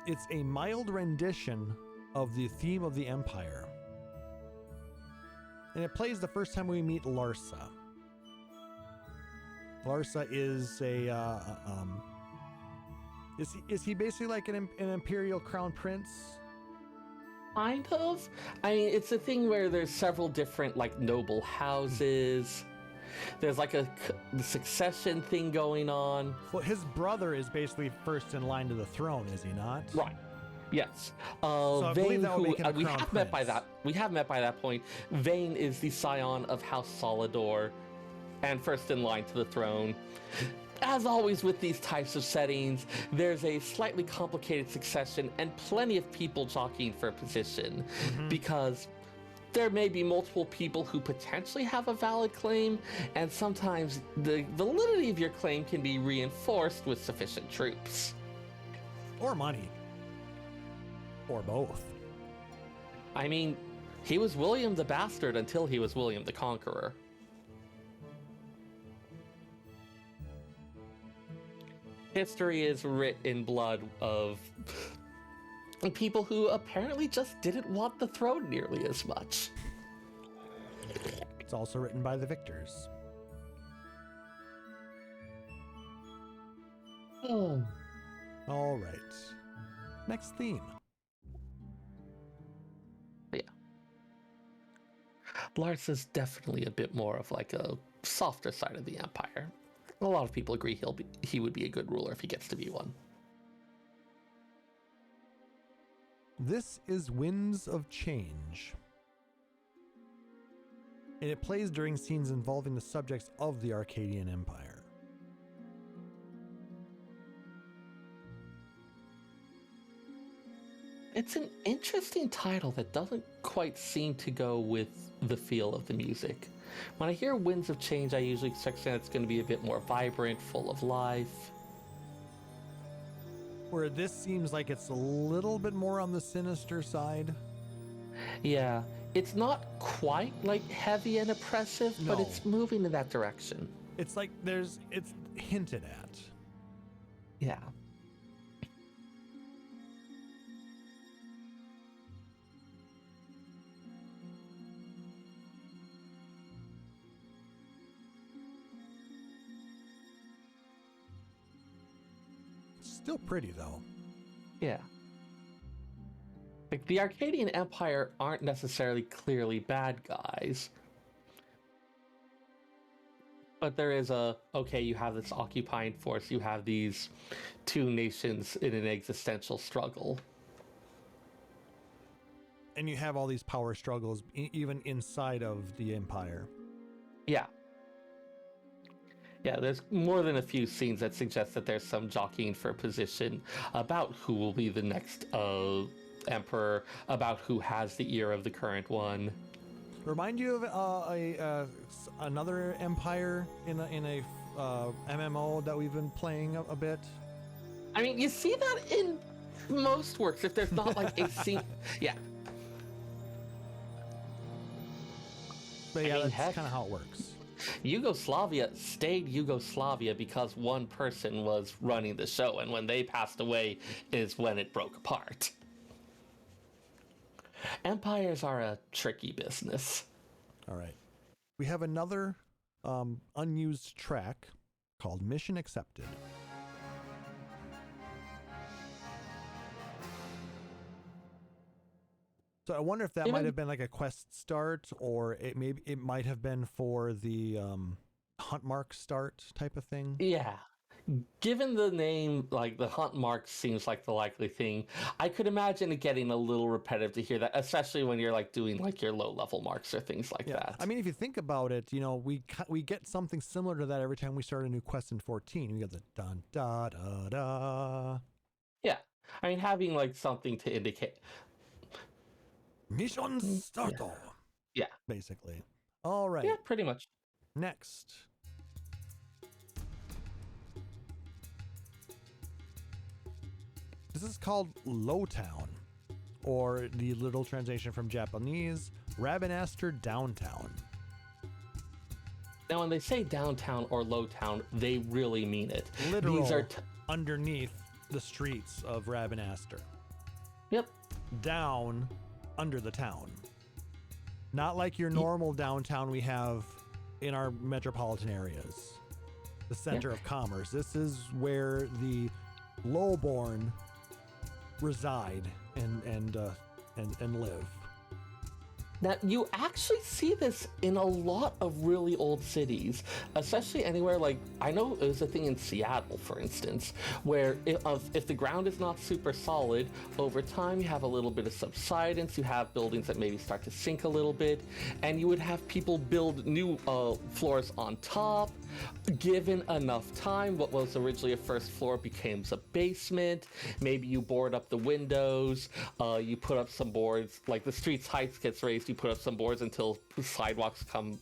It's a mild rendition of the theme of the Empire. And it plays the first time we meet Larsa. Larsa is is he basically like an Imperial crown prince? Kind of. I mean, it's a thing where there's several different like noble houses. There's like a succession thing going on. Well, his brother is basically first in line to the throne, is he not? Right. Yes. So I believe that would make him a crown prince. We have met by that point. Vane is the scion of House Solidor and first in line to the throne. As always with these types of settings, there's a slightly complicated succession and plenty of people jockeying for a position because there may be multiple people who potentially have a valid claim, and sometimes the validity of your claim can be reinforced with sufficient troops. Or money. Or both. I mean, he was William the Bastard until he was William the Conqueror. History is writ in blood of people who apparently just didn't want the throne nearly as much. also written by the victors. Oh. All right. Next theme. Yeah. Lars is definitely a bit more of like a softer side of the Empire. A lot of people agree he would be a good ruler if he gets to be one. This is Winds of Change. And it plays during scenes involving the subjects of the Arcadian Empire. It's an interesting title that doesn't quite seem to go with the feel of the music. When I hear Winds of Change, I usually expect that it's going to be a bit more vibrant, full of life. Where this seems like it's a little bit more on the sinister side. Yeah, it's not quite like heavy and oppressive, but it's moving in that direction. It's like it's hinted at. Yeah. Still pretty though. Yeah. Like the Arcadian Empire aren't necessarily clearly bad guys. But there is okay, you have this occupying force, you have these two nations in an existential struggle. And you have all these power struggles even inside of the Empire. Yeah. Yeah, there's more than a few scenes that suggest that there's some jockeying for position about who will be the next emperor, about who has the ear of the current one. Remind you of another empire in a MMO that we've been playing a bit? I mean, you see that in most works if there's not like a scene. Yeah. But yeah, that's kind of how it works. Yugoslavia stayed Yugoslavia because one person was running the show, and when they passed away is when it broke apart. Empires are a tricky business. All right. We have another unused track called Mission Accepted. So I wonder if that might have been like a quest start, or it might have been for the hunt mark start type of thing. Yeah. Given the name, like the hunt mark seems like the likely thing. I could imagine it getting a little repetitive to hear that, especially when you're like doing like your low level marks or things like that. I mean, if you think about it, you know, we get something similar to that every time we start a new quest in 14. We get the dun da da da. Yeah. I mean, having like something to indicate. Mission starto. Yeah. Basically. All right. Yeah, pretty much. Next. This is called Lowtown, or the literal translation from Japanese, Rabanastre Downtown. Now, when they say downtown or Lowtown, they really mean it. Literal, these are underneath the streets of Rabanastre. Yep. Down under the town. Not like your normal downtown we have in our metropolitan areas. The center of commerce. This is where the lowborn reside and live. Now, you actually see this in a lot of really old cities, especially anywhere like, I know it was a thing in Seattle, for instance, where if the ground is not super solid, over time you have a little bit of subsidence, you have buildings that maybe start to sink a little bit, and you would have people build new floors on top. Given enough time, what was originally a first floor becomes a basement. Maybe you board up the windows, you put up some boards, like the street's height gets raised, you put up some boards until sidewalks come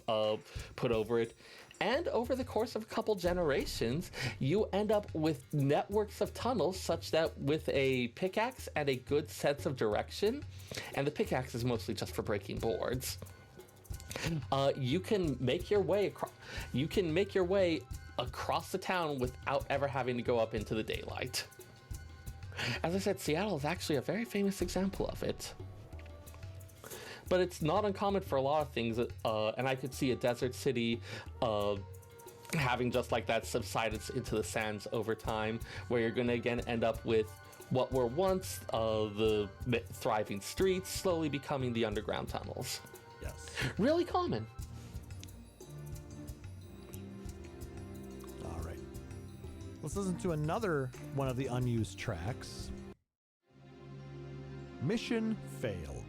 put over it. And over the course of a couple generations, you end up with networks of tunnels such that with a pickaxe and a good sense of direction, and the pickaxe is mostly just for breaking boards, you can make your way across. You can make your way across the town without ever having to go up into the daylight. As I said, Seattle is actually a very famous example of it. but it's not uncommon for a lot of things. And I could see a desert city having just like that subsidence into the sands over time, where you're going to again end up with what were once the thriving streets slowly becoming the underground tunnels. Yes. Really common. All right. Let's listen to another one of the unused tracks. Mission Failed.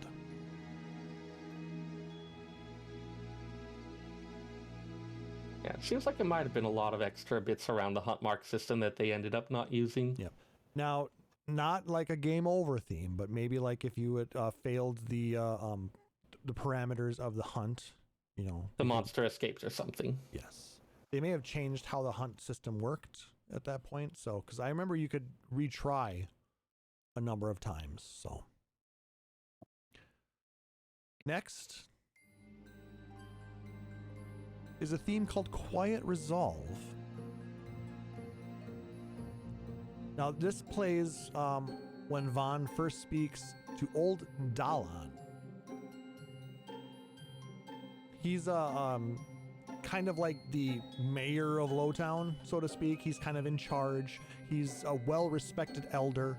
Yeah, it seems like it might have been a lot of extra bits around the hunt mark system that they ended up not using. Yep. Now, not like a game over theme, but maybe like if you had failed the parameters of the hunt, you know. The monster escaped or something. Yes. They may have changed how the hunt system worked at that point. So, because I remember you could retry a number of times. So, next is a theme called Quiet Resolve. Now, this plays when Vaughn first speaks to old Dalan. He's kind of like the mayor of Lowtown, so to speak. He's kind of in charge. He's a well-respected elder.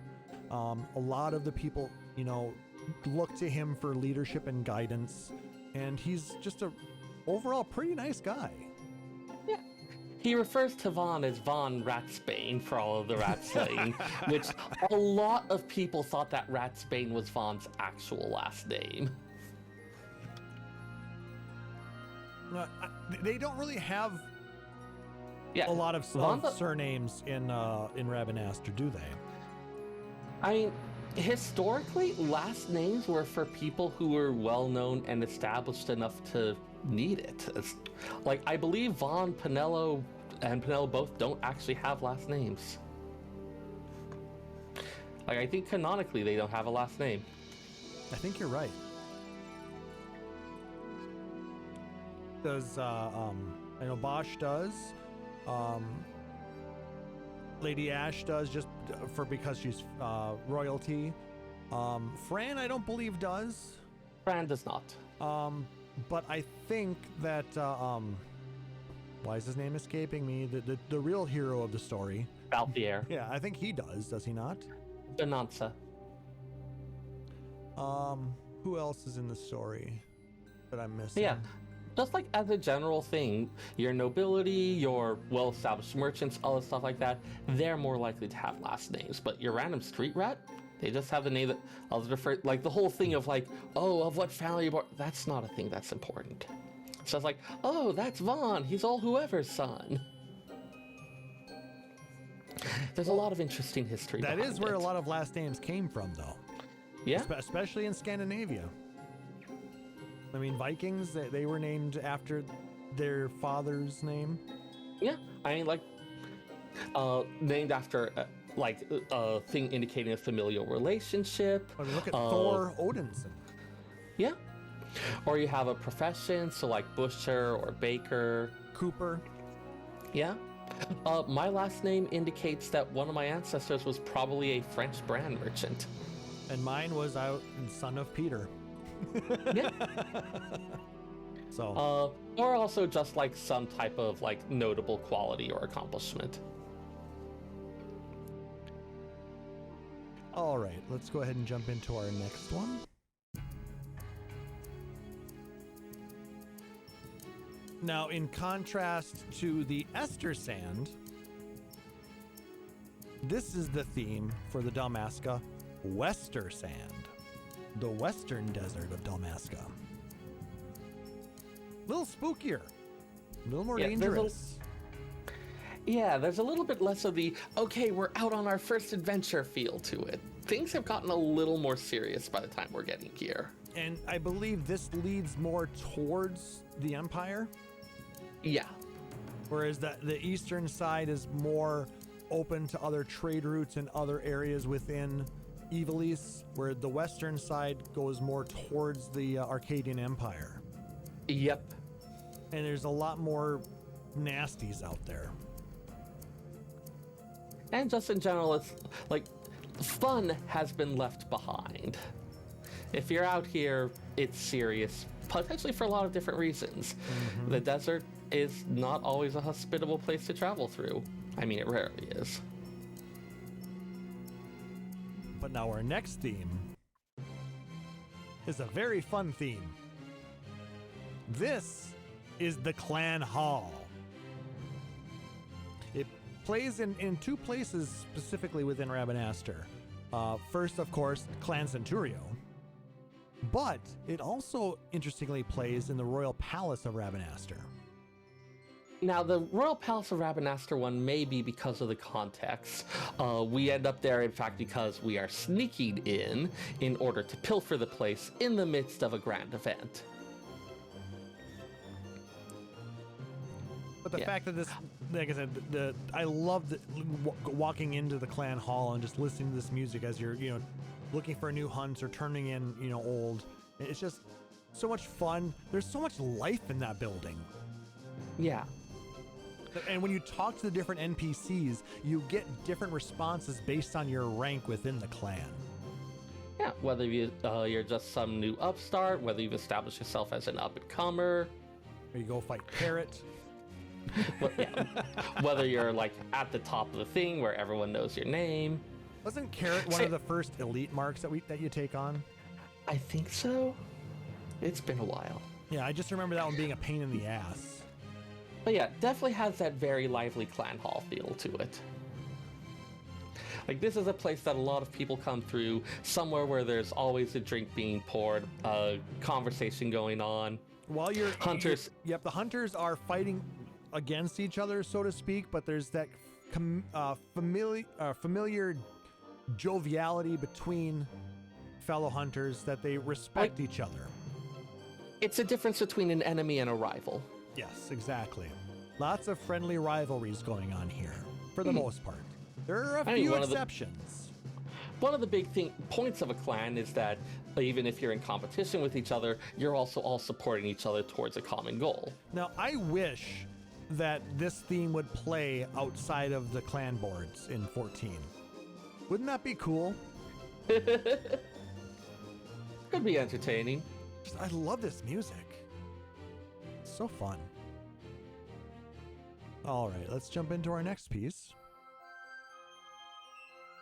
A lot of the people, you know, look to him for leadership and guidance. And he's just a overall pretty nice guy. Yeah. He refers to Vaughn as Von Ratsbane for all of the rat slaying, which a lot of people thought that Ratsbane was Vaughn's actual last name. They don't really have Yeah, a lot of Von surnames in Rabanastre, do they? I mean, historically, last names were for people who were well-known and established enough to need it. Like, I believe Vaughn, Pinello, and Pinello both don't actually have last names. Like, I think canonically they don't have a last name. I think you're right. Does I know Bosch does. Lady Ash does, just because she's royalty. Fran, I don't believe does. Fran does not. But I think that why is his name escaping me? The real hero of the story. Balthier. Yeah, I think he does he not? Benanza. Who else is in the story that I'm missing? Yeah. Just like as a general thing, your nobility, your well-established merchants, all the stuff like that, they're more likely to have last names. But your random street rat, they just have the name that I'll refer, like the whole thing of like, oh, of what family you're born, that's not a thing that's important. It's just like, oh, that's Vaughn, he's all whoever's son. There's a lot of interesting history That is where it. a lot of last names came from, though. Yeah. Especially in Scandinavia. I mean, Vikings, they were named after their father's name. Yeah, I mean, like, named after, a thing indicating a familial relationship. I mean, look at Thor Odinson. Yeah. Or you have a profession, so like butcher or baker. Cooper. Yeah. My last name indicates that one of my ancestors was probably a French brand merchant. And mine was son of Peter. Yeah. So. Or also just like some type of like notable quality or accomplishment. All right, let's go ahead and jump into our next one. Now, in contrast to the Ester Sand, this is the theme for the Dalmasca Wester Sand, the western desert of Dalmasca. A little spookier, a little more dangerous. There's a little bit less of the, okay, we're out on our first adventure feel to it. Things have gotten a little more serious by the time we're getting here. And I believe this leads more towards the Empire. Yeah. Whereas the eastern side is more open to other trade routes and other areas within Ivalice, where the western side goes more towards the Arcadian Empire. Yep. And there's a lot more nasties out there. And just in general, it's like fun has been left behind. If you're out here, it's serious, potentially for a lot of different reasons. The desert is not always a hospitable place to travel through. I mean, it rarely is. But now our next theme is a very fun theme. This is the Clan Hall. It plays in two places specifically within Rabanastre. First, of course, Clan Centurio. But it also, interestingly, plays in the Royal Palace of Rabanastre. Now, the Royal Palace of Rabanastre one may be because of the context. We end up there, in fact, because we are sneaking in order to pilfer the place in the midst of a grand event. But the fact that this, like I said, I love walking into the Clan Hall and just listening to this music as you're, looking for a new hunt or turning in, old. It's just so much fun. There's so much life in that building. Yeah. And when you talk to the different NPCs, you get different responses based on your rank within the clan. Yeah, whether you're just some new upstart, whether you've established yourself as an up-and-comer. Or you go fight Carrot. Whether you're like at the top of the thing where everyone knows your name. Wasn't Carrot one of the first elite marks that you take on? I think so. It's been a while. Yeah, I just remember that one being a pain in the ass. But yeah, definitely has that very lively clan hall feel to it. Like, this is a place that a lot of people come through, somewhere where there's always a drink being poured, a conversation going on. While you're hunters. Yep, the hunters are fighting against each other, so to speak, but there's that familiar joviality between fellow hunters that they respect each other. It's a difference between an enemy and a rival. Yes, exactly. Lots of friendly rivalries going on here, for the most part. There are a few exceptions. One of the big points of a clan is that even if you're in competition with each other, you're also all supporting each other towards a common goal. Now, I wish that this theme would play outside of the clan boards in 14. Wouldn't that be cool? Could be entertaining. I love this music. It's so fun. All right, let's jump into our next piece.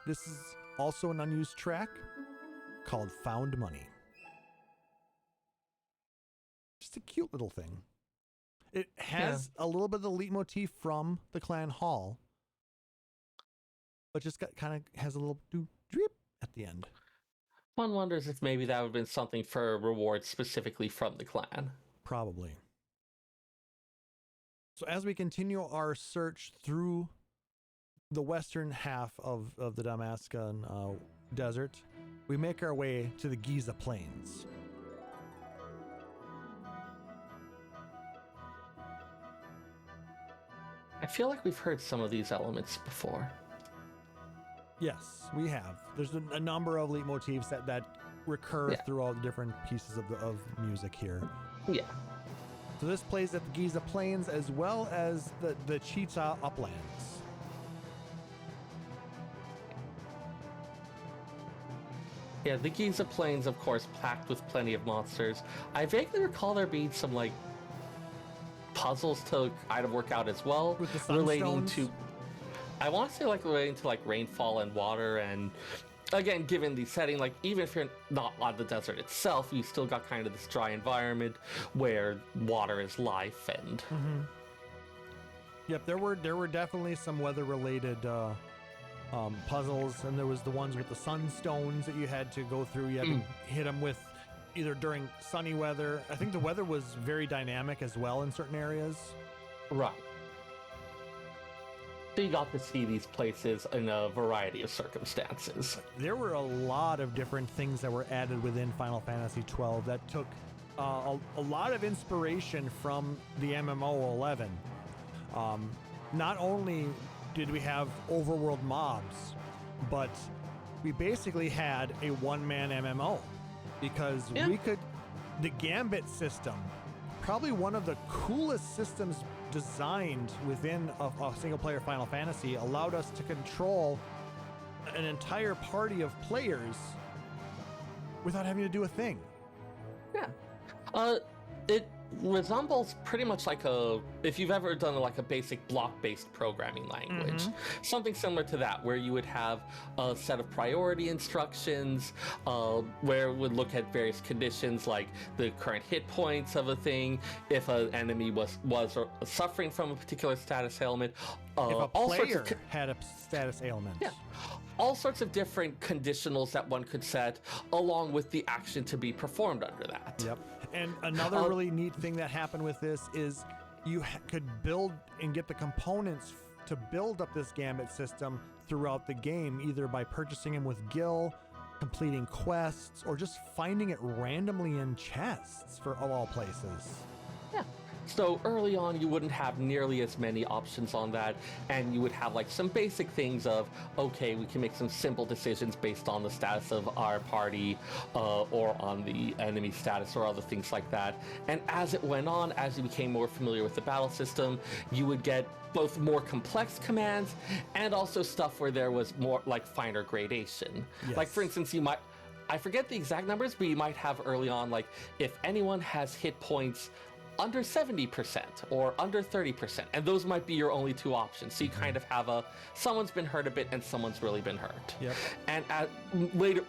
This is also an unused track called Found Money. Just a cute little thing. It has a little bit of the leitmotif from the Clan Hall, but just kind of has a little drip at the end. One wonders if maybe that would have been something for a reward specifically from the clan. Probably. So as we continue our search through the western half of the Damascus desert, we make our way to the Giza Plains. I feel like we've heard some of these elements before. Yes, we have. There's a number of leitmotifs that recur through all the different pieces of music here. Yeah. So this plays at the Giza Plains as well as the Cheetah Uplands. Yeah, the Giza Plains, of course, packed with plenty of monsters. I vaguely recall there being some, like, puzzles to kind of work out as well. With the relating sunstones? to... I want to say, like, relating to, like, rainfall and water, and... Again, given the setting, like, even if you're not on the desert itself, you still got kind of this dry environment where water is life, and... Mm-hmm. Yep, there were definitely some weather-related puzzles, and there was the ones with the sunstones that you had to go through. You had to hit them with either during sunny weather. I think the weather was very dynamic as well in certain areas. Right. So you got to see these places in a variety of circumstances. There were a lot of different things that were added within Final Fantasy XII that took a lot of inspiration from the MMO 11. Not only did we have overworld mobs, but we basically had a one-man MMO because the Gambit system, probably one of the coolest systems designed within a single-player Final Fantasy, allowed us to control an entire party of players without having to do a thing. Yeah. It resembles pretty much like if you've ever done like a basic block-based programming language, something similar to that, where you would have a set of priority instructions, where it would look at various conditions like the current hit points of a thing, if an enemy was suffering from a particular status ailment, If a all sorts player of had a status ailment. yeah. All sorts of different conditionals that one could set, along with the action to be performed under that. Yep. And another really neat thing that happened with this is you could build and get the components to build up this gambit system throughout the game, either by purchasing them with Gil, completing quests, or just finding it randomly in chests of all places. Yeah. So early on, you wouldn't have nearly as many options on that, and you would have like some basic things of, okay, we can make some simple decisions based on the status of our party, or on the enemy status, or other things like that. And as it went on, as you became more familiar with the battle system, you would get both more complex commands and also stuff where there was more like finer gradation. Yes. Like for instance, I forget the exact numbers, but you might have early on, like if anyone has hit points under 70% or under 30%, and those might be your only two options. So you kind of have someone's been hurt a bit and someone's really been hurt. Yep. And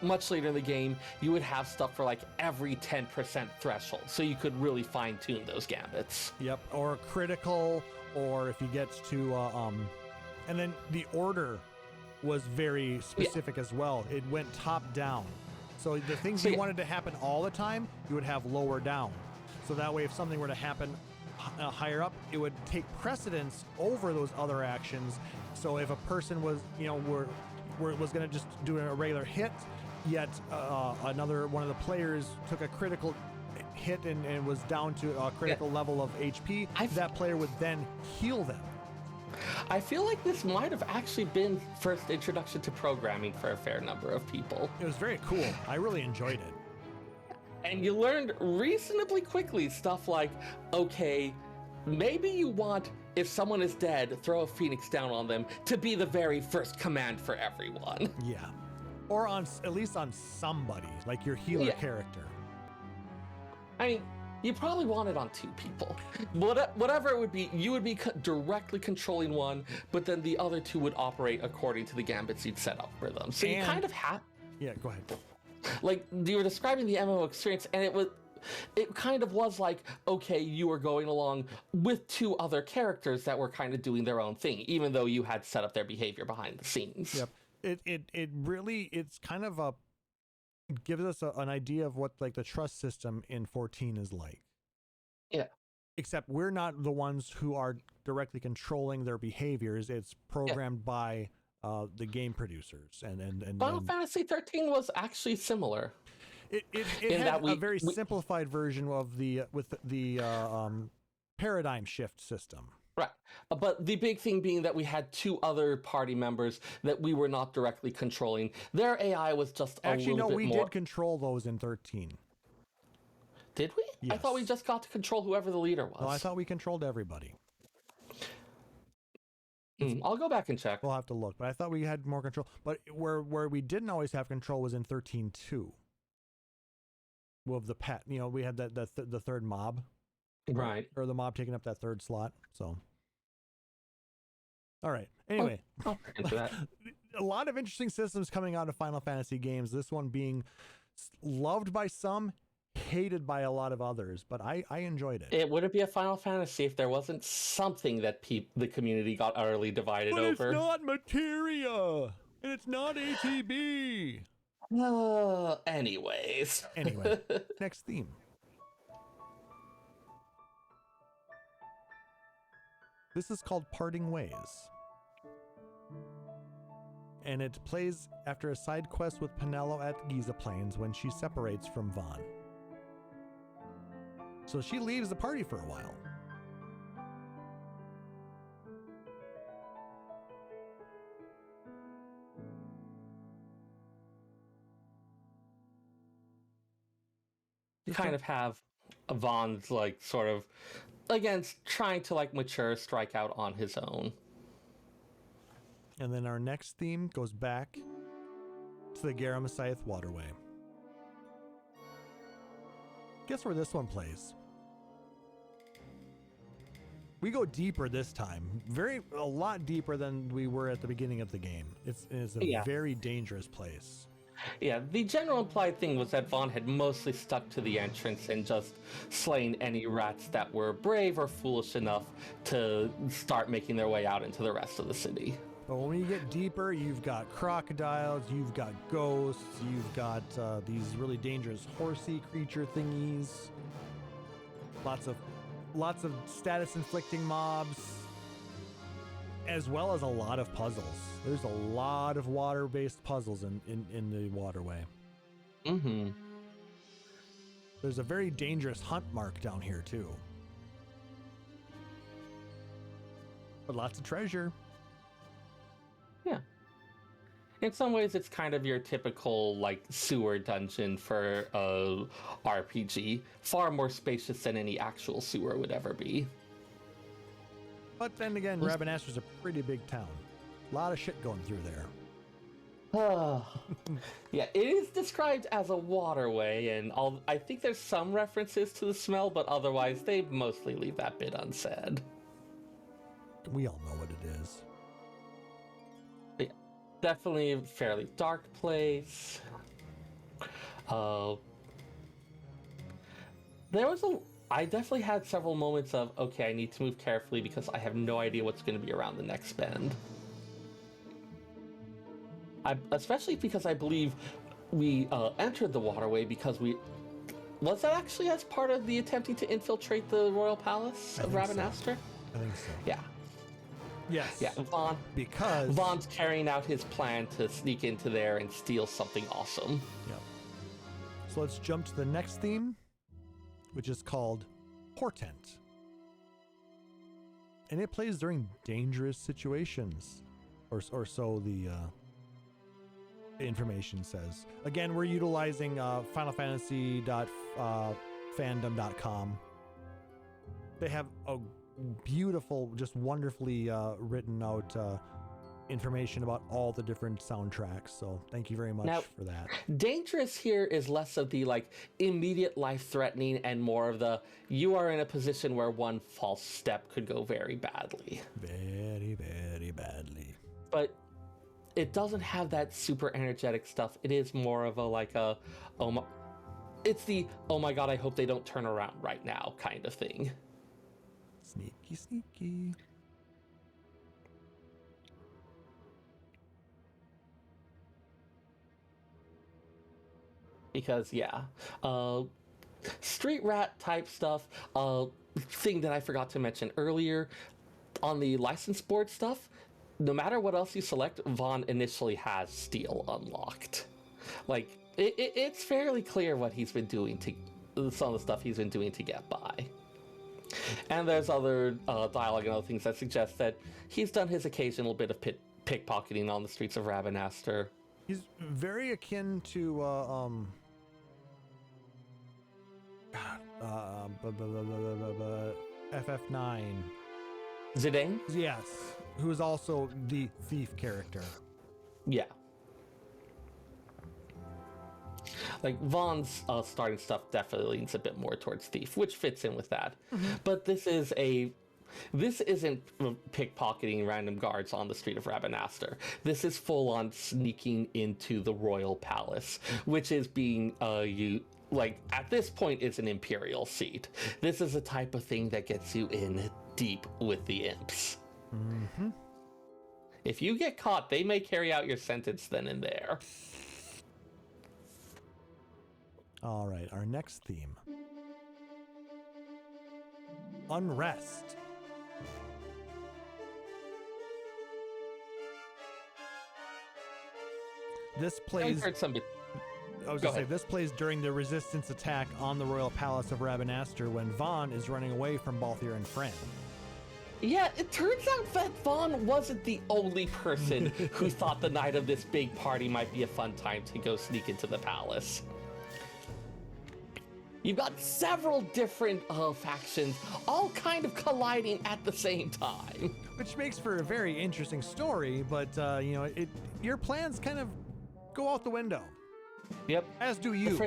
much later in the game, you would have stuff for like every 10% threshold, so you could really fine tune those gambits. Yep. Or critical, or if you get to and then the order was very specific as well. It went top down. So the things you wanted to happen all the time, you would have lower down. So that way, if something were to happen higher up, it would take precedence over those other actions. So if a person was, was going to just do a regular hit, yet another one of the players took a critical hit and was down to a critical level of HP, that player would then heal them. I feel like this might have actually been first introduction to programming for a fair number of people. It was very cool. I really enjoyed it. And you learned reasonably quickly stuff like, okay, maybe you want, if someone is dead, throw a phoenix down on them to be the very first command for everyone. Yeah. Or at least on somebody, like your healer character. I mean, you probably want it on two people. Whatever it would be, you would be directly controlling one, but then the other two would operate according to the gambits you'd set up for them. So you kind of have... Yeah, go ahead. Like, you were describing the MMO experience, and it kind of was like, okay, you were going along with two other characters that were kind of doing their own thing, even though you had set up their behavior behind the scenes. Yep. It really, it's kind of gives us an idea of what like the trust system in 14 is like. Yeah. Except we're not the ones who are directly controlling their behaviors. It's programmed by the game producers and Final Fantasy XIII was actually similar. It had a very simplified version of the paradigm shift system. Right. But the big thing being that we had two other party members that we were not directly controlling. Their AI was just a little bit more... Actually, no, we did control those in 13. Did we? Yes. I thought we just got to control whoever the leader was. No, I thought we controlled everybody. I'll go back and check. We'll have to look, but I thought we had more control. But where we didn't always have control was in 13.2. With the pet, we had the third mob, right? Or the mob taking up that third slot. So, all right. Anyway, into that. A lot of interesting systems coming out of Final Fantasy games. This one being loved by some, hated by a lot of others, but I enjoyed it. It wouldn't be a Final Fantasy if there wasn't something that the community got utterly divided over. But it's not materia, and it's not ATB. Anyways. Anyway, next theme. This is called Parting Ways. And it plays after a side quest with Penelo at Giza Plains when she separates from Vaughn. So she leaves the party for a while. You kind of have Vaughn's like sort of trying to like mature, strike out on his own. And then our next theme goes back to the Garam Waterway. Guess where this one plays? We go deeper this time. A lot deeper than we were at the beginning of the game. It's a very dangerous place. Yeah, the general implied thing was that Vaughn had mostly stuck to the entrance and just slain any rats that were brave or foolish enough to start making their way out into the rest of the city. But when you get deeper, you've got crocodiles, you've got ghosts, you've got these really dangerous horsey creature thingies. Lots of status-inflicting mobs, as well as a lot of puzzles. There's a lot of water-based puzzles in the waterway. Mm-hmm. There's a very dangerous hunt mark down here, too. But lots of treasure. Yeah. In some ways, it's kind of your typical, like, sewer dungeon for a RPG. Far more spacious than any actual sewer would ever be. But then again, Rabanastre a pretty big town. A lot of shit going through there. Yeah, it is described as a waterway, and I think there's some references to the smell, but otherwise they mostly leave that bit unsaid. We all know what it is. But yeah, definitely a fairly dark place. I definitely had several moments of, okay, I need to move carefully because I have no idea what's going to be around the next bend. Especially because I believe we entered the waterway because was that actually as part of the attempting to infiltrate the royal palace of Rabanastre? I think so. Yeah. Yes. Yeah, Because Vaughn's carrying out his plan to sneak into there and steal something awesome. Yep. So let's jump to the next theme, which is called Portent. And it plays during dangerous situations, or so the information says. Again, we're utilizing FinalFantasy.fandom.com. They have a beautiful, just wonderfully written out information about all the different soundtracks. So thank you very much for that. Dangerous here is less of the like immediate life-threatening and more of the you are in a position where one false step could go very badly. Very, very badly. But it doesn't have that super energetic stuff. It is more of a it's the oh my god, I hope they don't turn around right now kind of thing. Sneaky, sneaky. Because street rat type stuff, thing that I forgot to mention earlier, on the licensed board stuff, no matter what else you select, Vaughn initially has Steel unlocked. Like, it's fairly clear what he's been doing some of the stuff he's been doing to get by. And there's other dialogue and other things that suggest that he's done his occasional bit of pickpocketing on the streets of Rabanastre. He's very akin to FF9. Zidane? Yes, who is also the thief character. Yeah. Like, Vaughn's starting stuff definitely leans a bit more towards thief, which fits in with that. Mm-hmm. But this isn't pickpocketing random guards on the street of Rabanastre. This is full-on sneaking into the royal palace, which is being at this point is an imperial seat. This is the type of thing that gets you in deep with the imps. Mm-hmm. If you get caught, they may carry out your sentence then and there. All right, our next theme. Unrest. This plays... This plays during the resistance attack on the royal palace of Rabanastre when Vaughn is running away from Balthier and Friend. Yeah, it turns out that Vaughn wasn't the only person who thought the night of this big party might be a fun time to go sneak into the palace. You've got several different factions all kind of colliding at the same time. Which makes for a very interesting story, but, your plans kind of go out the window. Yep. As do you.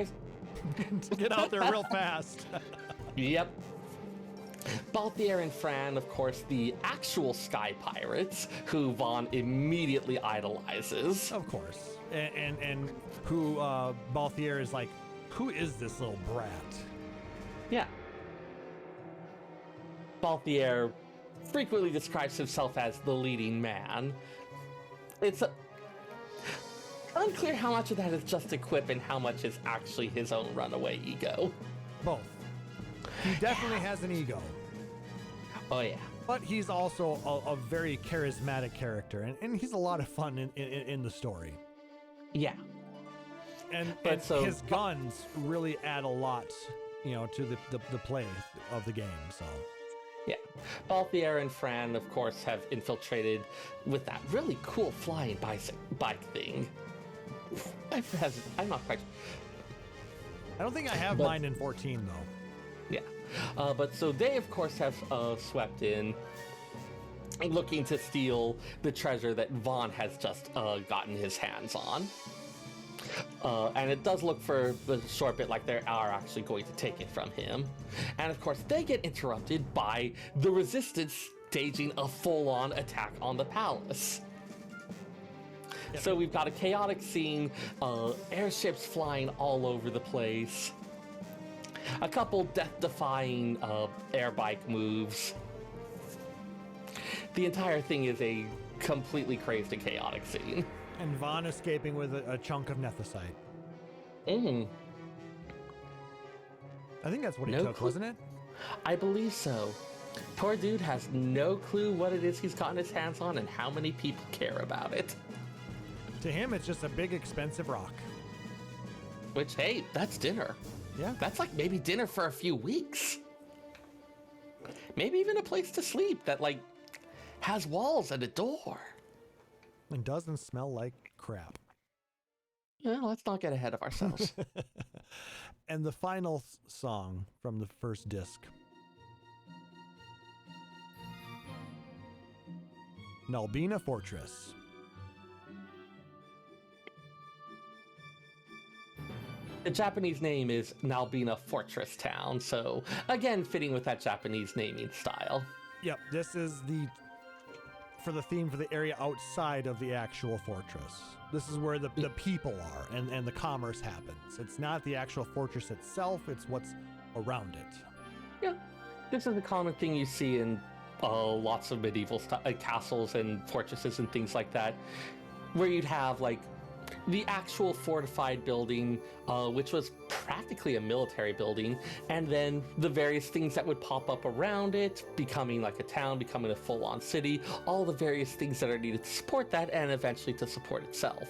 to get out there real fast. Yep. Balthier and Fran, of course, the actual sky pirates, who Vaughn immediately idolizes. Of course. And who Balthier is like, who is this little brat? Yeah. Balthier frequently describes himself as the leading man. It's unclear how much of that is just a quip and how much is actually his own runaway ego. Both. He definitely has an ego. Oh, yeah. But he's also a very charismatic character, and he's a lot of fun in the story. Yeah. And so, his guns really add a lot, to the play of the game, so... Yeah. Balthier and Fran, of course, have infiltrated with that really cool flying bike thing. I'm not quite... I don't think I have mine in 14, though. Yeah. But so they, of course, have swept in, looking to steal the treasure that Vaughn has just gotten his hands on. And it does look for the short bit like they are actually going to take it from him. And of course, they get interrupted by the Resistance staging a full-on attack on the palace. Yep. So we've got a chaotic scene, airships flying all over the place, a couple death-defying air bike moves. The entire thing is a completely crazed and chaotic scene. And Vaughn escaping with a chunk of nethicite. I think that's what he took, wasn't it? I believe so. Poor dude has no clue what it is he's gotten his hands on and how many people care about it. To him, it's just a big, expensive rock. Which, hey, that's dinner. Yeah. That's like maybe dinner for a few weeks. Maybe even a place to sleep that, like, has walls and a door. And doesn't smell like crap. Well, let's not get ahead of ourselves. And the final song from the first disc. Nalbina Fortress. The Japanese name is Nalbina Fortress Town, so again, fitting with that Japanese naming style. Yep, this is for the theme for the area outside of the actual fortress. This is where the people are and the commerce happens. It's not the actual fortress itself, it's what's around it. Yeah, this is a common thing you see in lots of medieval castles and fortresses and things like that, where you'd have like the actual fortified building, which was practically a military building, and then the various things that would pop up around it, becoming like a town, becoming a full-on city, all the various things that are needed to support that and eventually to support itself.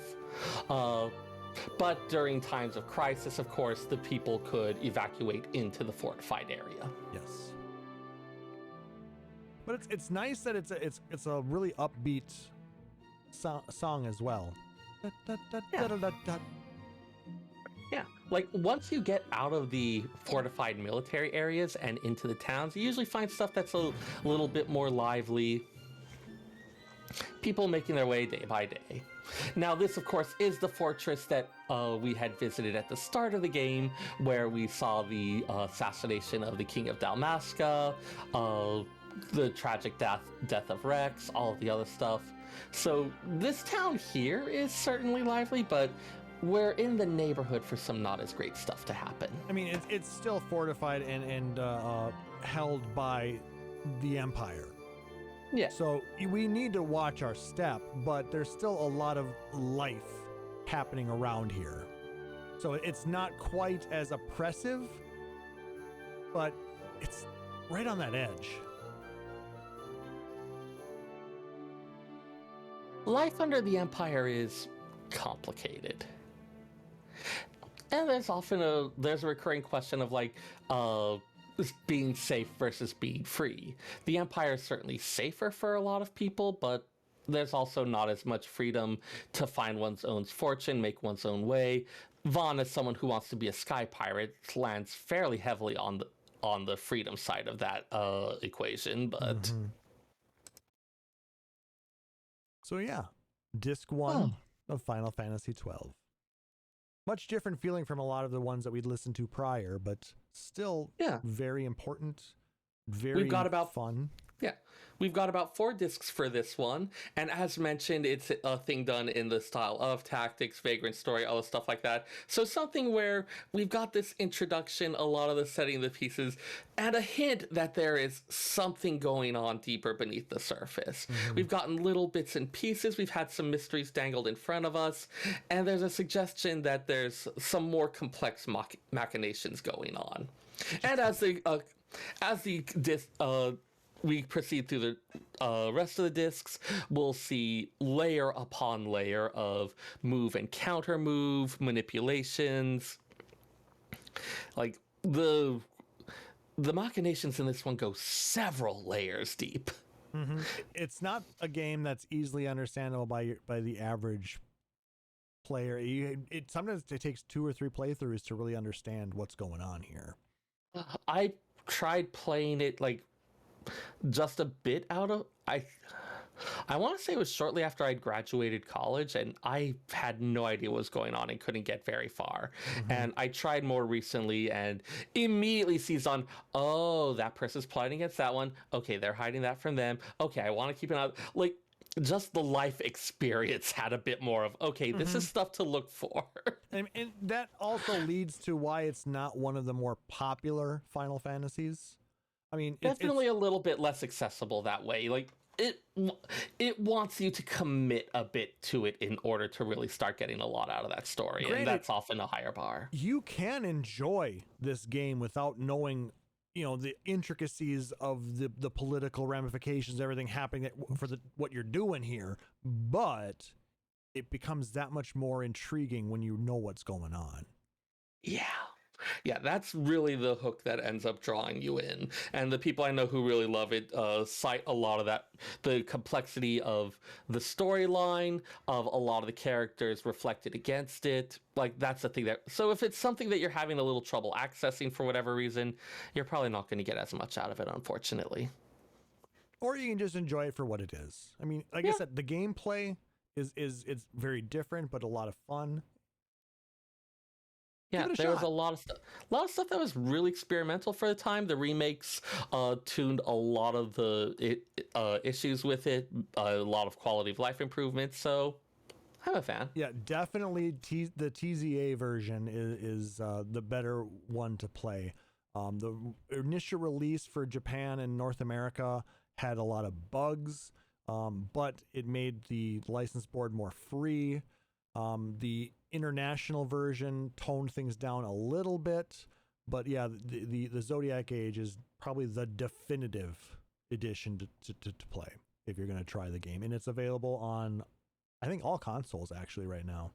But during times of crisis, of course, the people could evacuate into the fortified area. Yes. But it's nice that it's a really upbeat song as well. Yeah, like once you get out of the fortified military areas and into the towns, you usually find stuff that's a little bit more lively. People making their way day by day. Now, this, of course, is the fortress that we had visited at the start of the game, where we saw the assassination of the King of Dalmasca, the tragic death of Rex, all of the other stuff. So this town here is certainly lively, but we're in the neighborhood for some not as great stuff to happen. I mean, it's still fortified and held by the Empire. Yeah. So we need to watch our step, but there's still a lot of life happening around here. So it's not quite as oppressive, but it's right on that edge. Life under the Empire is complicated. And there's often a recurring question of like being safe versus being free. The Empire is certainly safer for a lot of people, but there's also not as much freedom to find one's own fortune, make one's own way. Vaughn, as someone who wants to be a sky pirate, lands fairly heavily on the freedom side of that equation, but... Mm-hmm. So yeah, Disc 1 of Final Fantasy XII. Much different feeling from a lot of the ones that we'd listened to prior, but still very important, very fun. Yeah, we've got about 4 discs for this one, and as mentioned, it's a thing done in the style of Tactics, Vagrant Story, all the stuff like that. So something where we've got this introduction, a lot of the setting of the pieces, and a hint that there is something going on deeper beneath the surface. We've gotten little bits and pieces, we've had some mysteries dangled in front of us, and there's a suggestion that there's some more complex machinations going on. And as the disc, we proceed through the rest of the discs, we'll see layer upon layer of move and counter move, manipulations. Like, the machinations in this one go several layers deep. It's not a game that's easily understandable by the average player. Sometimes it takes 2 or 3 playthroughs to really understand what's going on here. I tried playing it like just a bit out of I want to say it was shortly after I'd graduated college, and I had no idea what was going on and couldn't get very far. And I tried more recently and immediately seized on, oh, that person's plotting against that one. Okay, they're hiding that from them. Okay, I want to keep an eye. Like, just the life experience had a bit more of, okay, this is stuff to look for. And that also leads to why it's not one of the more popular Final Fantasies. I mean, definitely a little bit less accessible that way. Like, it wants you to commit a bit to it in order to really start getting a lot out of that story. Granted, and that's often a higher bar. You can enjoy this game without knowing, the intricacies of the political ramifications, everything happening for what you're doing here, but it becomes that much more intriguing when you know what's going on. Yeah, that's really the hook that ends up drawing you in. And the people I know who really love it cite a lot of that, the complexity of the storyline, of a lot of the characters reflected against it. Like, that's the thing so if it's something that you're having a little trouble accessing for whatever reason, you're probably not going to get as much out of it, unfortunately. Or you can just enjoy it for what it is. I mean, like I said, the gameplay it's very different, but a lot of fun. Yeah, there was a lot of stuff that was really experimental for the time. The remakes tuned a lot of the issues with it, a lot of quality of life improvements. So I'm a fan. Yeah, definitely. The TZA version is the better one to play. The initial release for Japan and North America had a lot of bugs, but it made the license board more free. The international version toned things down a little bit, but yeah, the Zodiac Age is probably the definitive edition to play if you're going to try the game, and it's available on, I think, all consoles actually right now.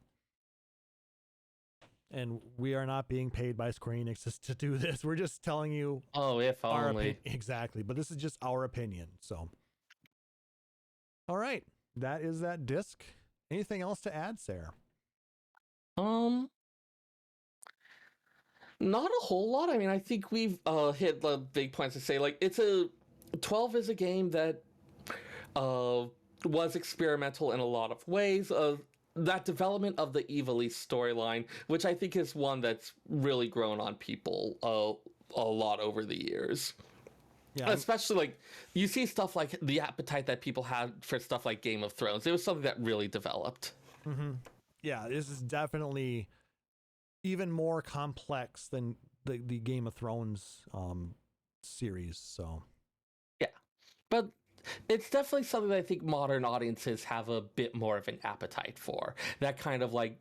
And we are not being paid by Square Enix to do this. We're just telling you. Oh, if only. Exactly, but this is just our opinion. So, all right, that is that disc. Anything else to add, Sarah? Not a whole lot. I mean, I think we've hit the big points to say. Like, 12 is a game that was experimental in a lot of ways. That development of the Ivalice storyline, which I think is one that's really grown on people a lot over the years. Yeah, especially like you see stuff like the appetite that people had for stuff like Game of Thrones. It was something that really developed. Yeah, this is definitely even more complex than the Game of Thrones series. So yeah, but it's definitely something that I think modern audiences have a bit more of an appetite for. That kind of like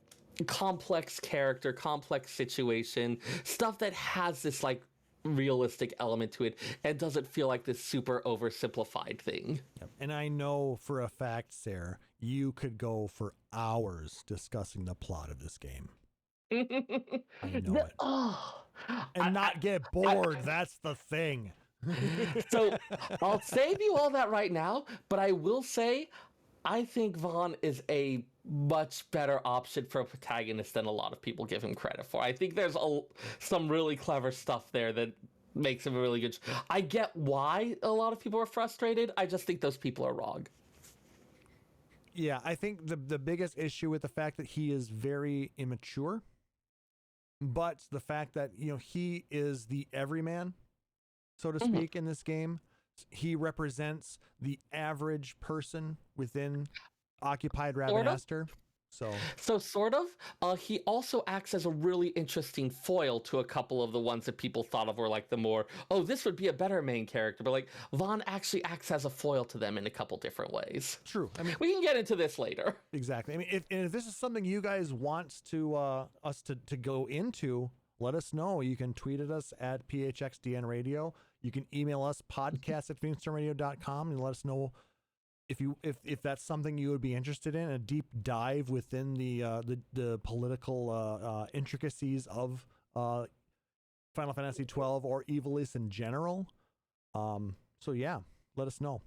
complex character, complex situation, stuff that has this like realistic element to it and doesn't feel like this super oversimplified thing. Yep. And I know for a fact, Sarah, you could go for hours discussing the plot of this game. I know it. And not get bored. That's the thing. So I'll save you all that right now, but I will say I think Vaughn is a much better option for a protagonist than a lot of people give him credit for. I think there's some really clever stuff there that makes him a really good. I get why a lot of people are frustrated. I just think those people are wrong. Yeah, I think the biggest issue with the fact that he is very immature but the fact that, he is the everyman, so to Mhm. speak, in this game. He represents the average person within occupied Sort of. Ravenaster. So sort of. He also acts as a really interesting foil to a couple of the ones that people thought of were like the more, oh, this would be a better main character. But like Vaughn actually acts as a foil to them in a couple different ways. True. I mean, We can get into this later. exactly. I mean, if this is something you guys want to us to go into, let us know. You can tweet at us at PHXDN Radio. You can email us podcast@phoenixstormradio.com and let us know if that's something you would be interested in, a deep dive within the political intricacies of Final Fantasy XII or Ivalice in general. So yeah, let us know.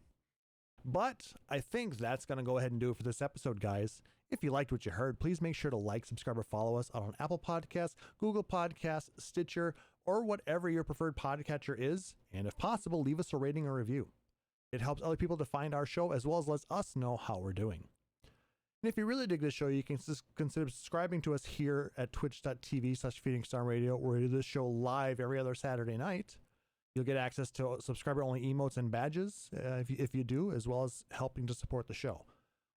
But I think that's going to go ahead and do it for this episode, guys. If you liked what you heard, please make sure to like, subscribe, or follow us on Apple Podcasts, Google Podcasts, Stitcher, or whatever your preferred podcatcher is. And if possible, leave us a rating or review. It helps other people to find our show as well as lets us know how we're doing. And if you really dig this show, you can consider subscribing to us here at twitch.tv/PhoenixStormRadio, where we do this show live every other Saturday night. You'll get access to subscriber-only emotes and badges if you do, as well as helping to support the show.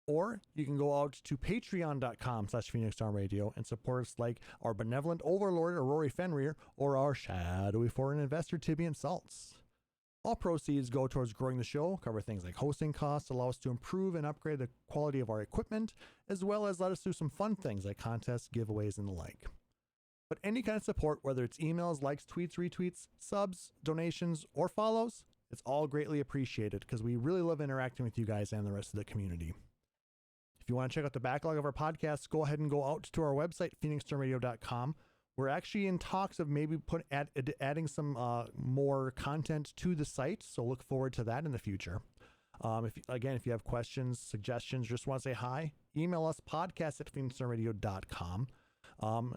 Or you can go out to patreon.com/PhoenixStormRadio and support us like our benevolent overlord, Rory Fenrir, or our shadowy foreign investor, Tibian Salts. All proceeds go towards growing the show, cover things like hosting costs, allow us to improve and upgrade the quality of our equipment, as well as let us do some fun things like contests, giveaways, and the like. But any kind of support, whether it's emails, likes, tweets, retweets, subs, donations, or follows, it's all greatly appreciated because we really love interacting with you guys and the rest of the community. If you want to check out the backlog of our podcasts, go ahead and go out to our website, phoenixstormradio.com. We're actually in talks of maybe adding some more content to the site, so look forward to that in the future. If you have questions, suggestions, just want to say hi, email us podcast@phoenixstormradio.com.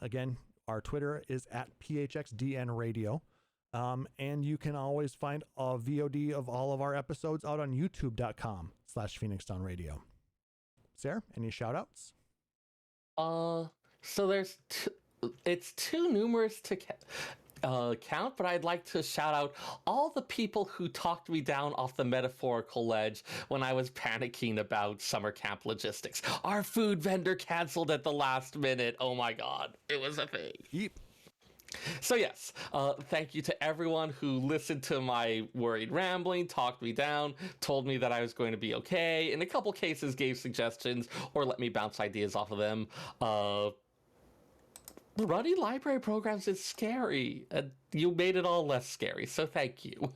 Again, our Twitter is at PHXDNRadio. And you can always find a VOD of all of our episodes out on youtube.com/PhoenixDownRadio. Seyrr, any shout outs? So there's it's too numerous to count, but I'd like to shout out all the people who talked me down off the metaphorical ledge when I was panicking about summer camp logistics. Our food vendor canceled at the last minute. Oh my god, it was a thing. Yeep. So yes, thank you to everyone who listened to my worried rambling, talked me down, told me that I was going to be okay, in a couple cases gave suggestions or let me bounce ideas off of them. Running library programs is scary. You made it all less scary, so thank you.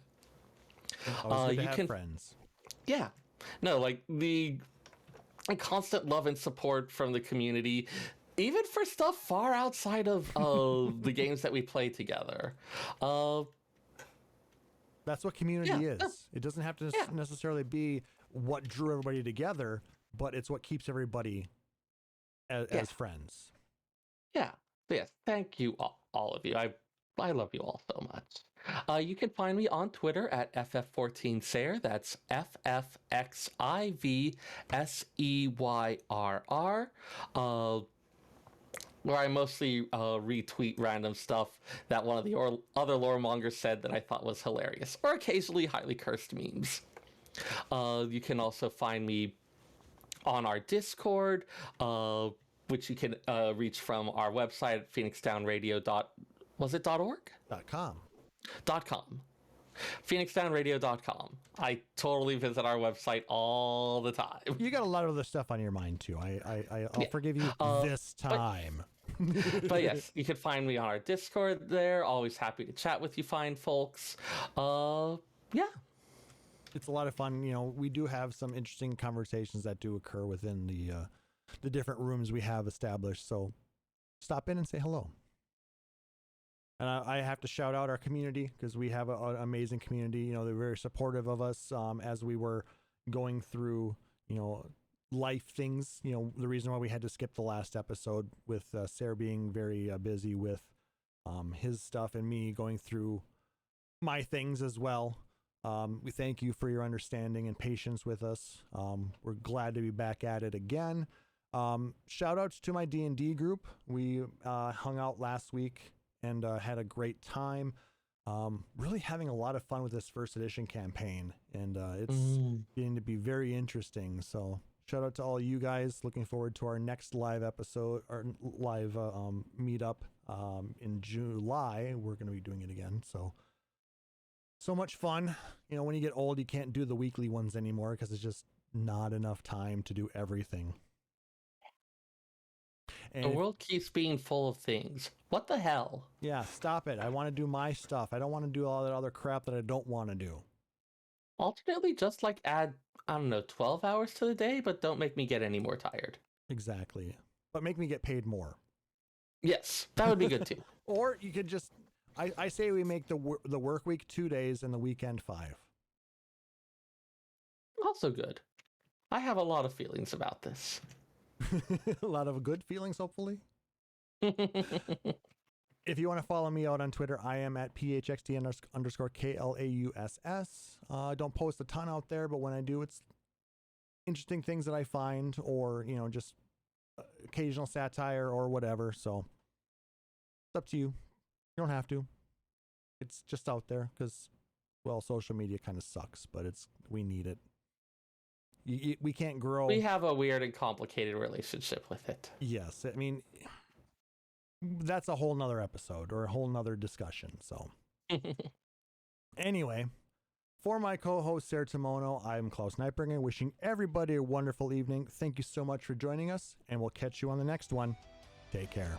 Always good to have friends. Yeah. No, like the constant love and support from the community, even for stuff far outside of the games that we play together. That's what community is. It doesn't have to necessarily be what drew everybody together, but it's what keeps everybody as friends. Yeah. Yes, thank you all of you. I love you all so much. You can find me on Twitter at FF14Seyrr. That's FFXIVSEYRR. Where I mostly retweet random stuff that one of the other lore mongers said that I thought was hilarious, or occasionally highly cursed memes. You can also find me on our Discord, which you can reach from our website, phoenixdownradio.org? .com. phoenixdownradio.com. I totally visit our website all the time. You got a lot of other stuff on your mind too. I'll forgive you this time. But yes, you can find me on our Discord there. Always happy to chat with you fine folks. Yeah. It's a lot of fun. We do have some interesting conversations that do occur within the different rooms we have established. So stop in and say hello. And I have to shout out our community because we have an amazing community. They're very supportive of us as we were going through, life things. The reason why we had to skip the last episode with Seyrr being very busy with his stuff and me going through my things as well. We thank you for your understanding and patience with us. We're glad to be back at it again. Shout outs to my D&D group. We hung out last week and had a great time. Really having a lot of fun with this first edition campaign, and it's getting to be very interesting. So shout out to all you guys. Looking forward to our next live episode or live meetup in July. We're going to be doing it again. So much fun. You know, when you get old, you can't do the weekly ones anymore because it's just not enough time to do everything. And the world keeps being full of things. What the hell? Yeah, stop it. I want to do my stuff. I don't want to do all that other crap that I don't want to do. Alternately, just like add, 12 hours to the day, but don't make me get any more tired. Exactly. But make me get paid more. Yes, that would be good too. Or you could just, I say we make the work week 2 days and the weekend 5. Also good. I have a lot of feelings about this. A lot of good feelings, hopefully. If you want to follow me out on Twitter, I am at PHXT_KLAUSS. I don't post a ton out there, but when I do, it's interesting things that I find, or, you know, just occasional satire or whatever. So it's up to you. You don't have to. It's just out there because, well, social media kind of sucks, but we need it. We can't grow. We have a weird and complicated relationship with it. Yes. I mean, that's a whole nother episode or a whole nother discussion. So anyway, for my co-host Seyrr Timono, I'm Klauss and Seyrr, wishing everybody a wonderful evening. Thank you so much for joining us, and we'll catch you on the next one. Take care.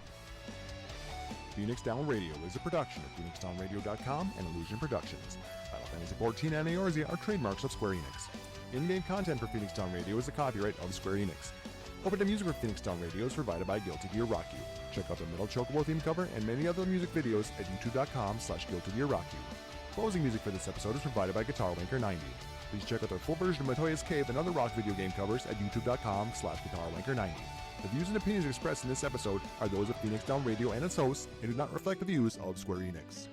Phoenix Down Radio is a production of PhoenixDownRadio.com and Illusion Productions. Final Fantasy XIV and Eorzea are trademarks of Square Enix. In-game content for Phoenix Down Radio is the copyright of Square Enix. Opening music for Phoenix Down Radio is provided by Guilty Gear Rock You. Check out the Metal Chocobo theme cover and many other music videos at youtube.com/Guilty Gear Rock You. Closing music for this episode is provided by Guitar Wanker 90. Please check out their full version of Matoya's Cave and other rock video game covers at youtube.com/Guitar Wanker 90. The views and opinions expressed in this episode are those of Phoenix Down Radio and its hosts and do not reflect the views of Square Enix.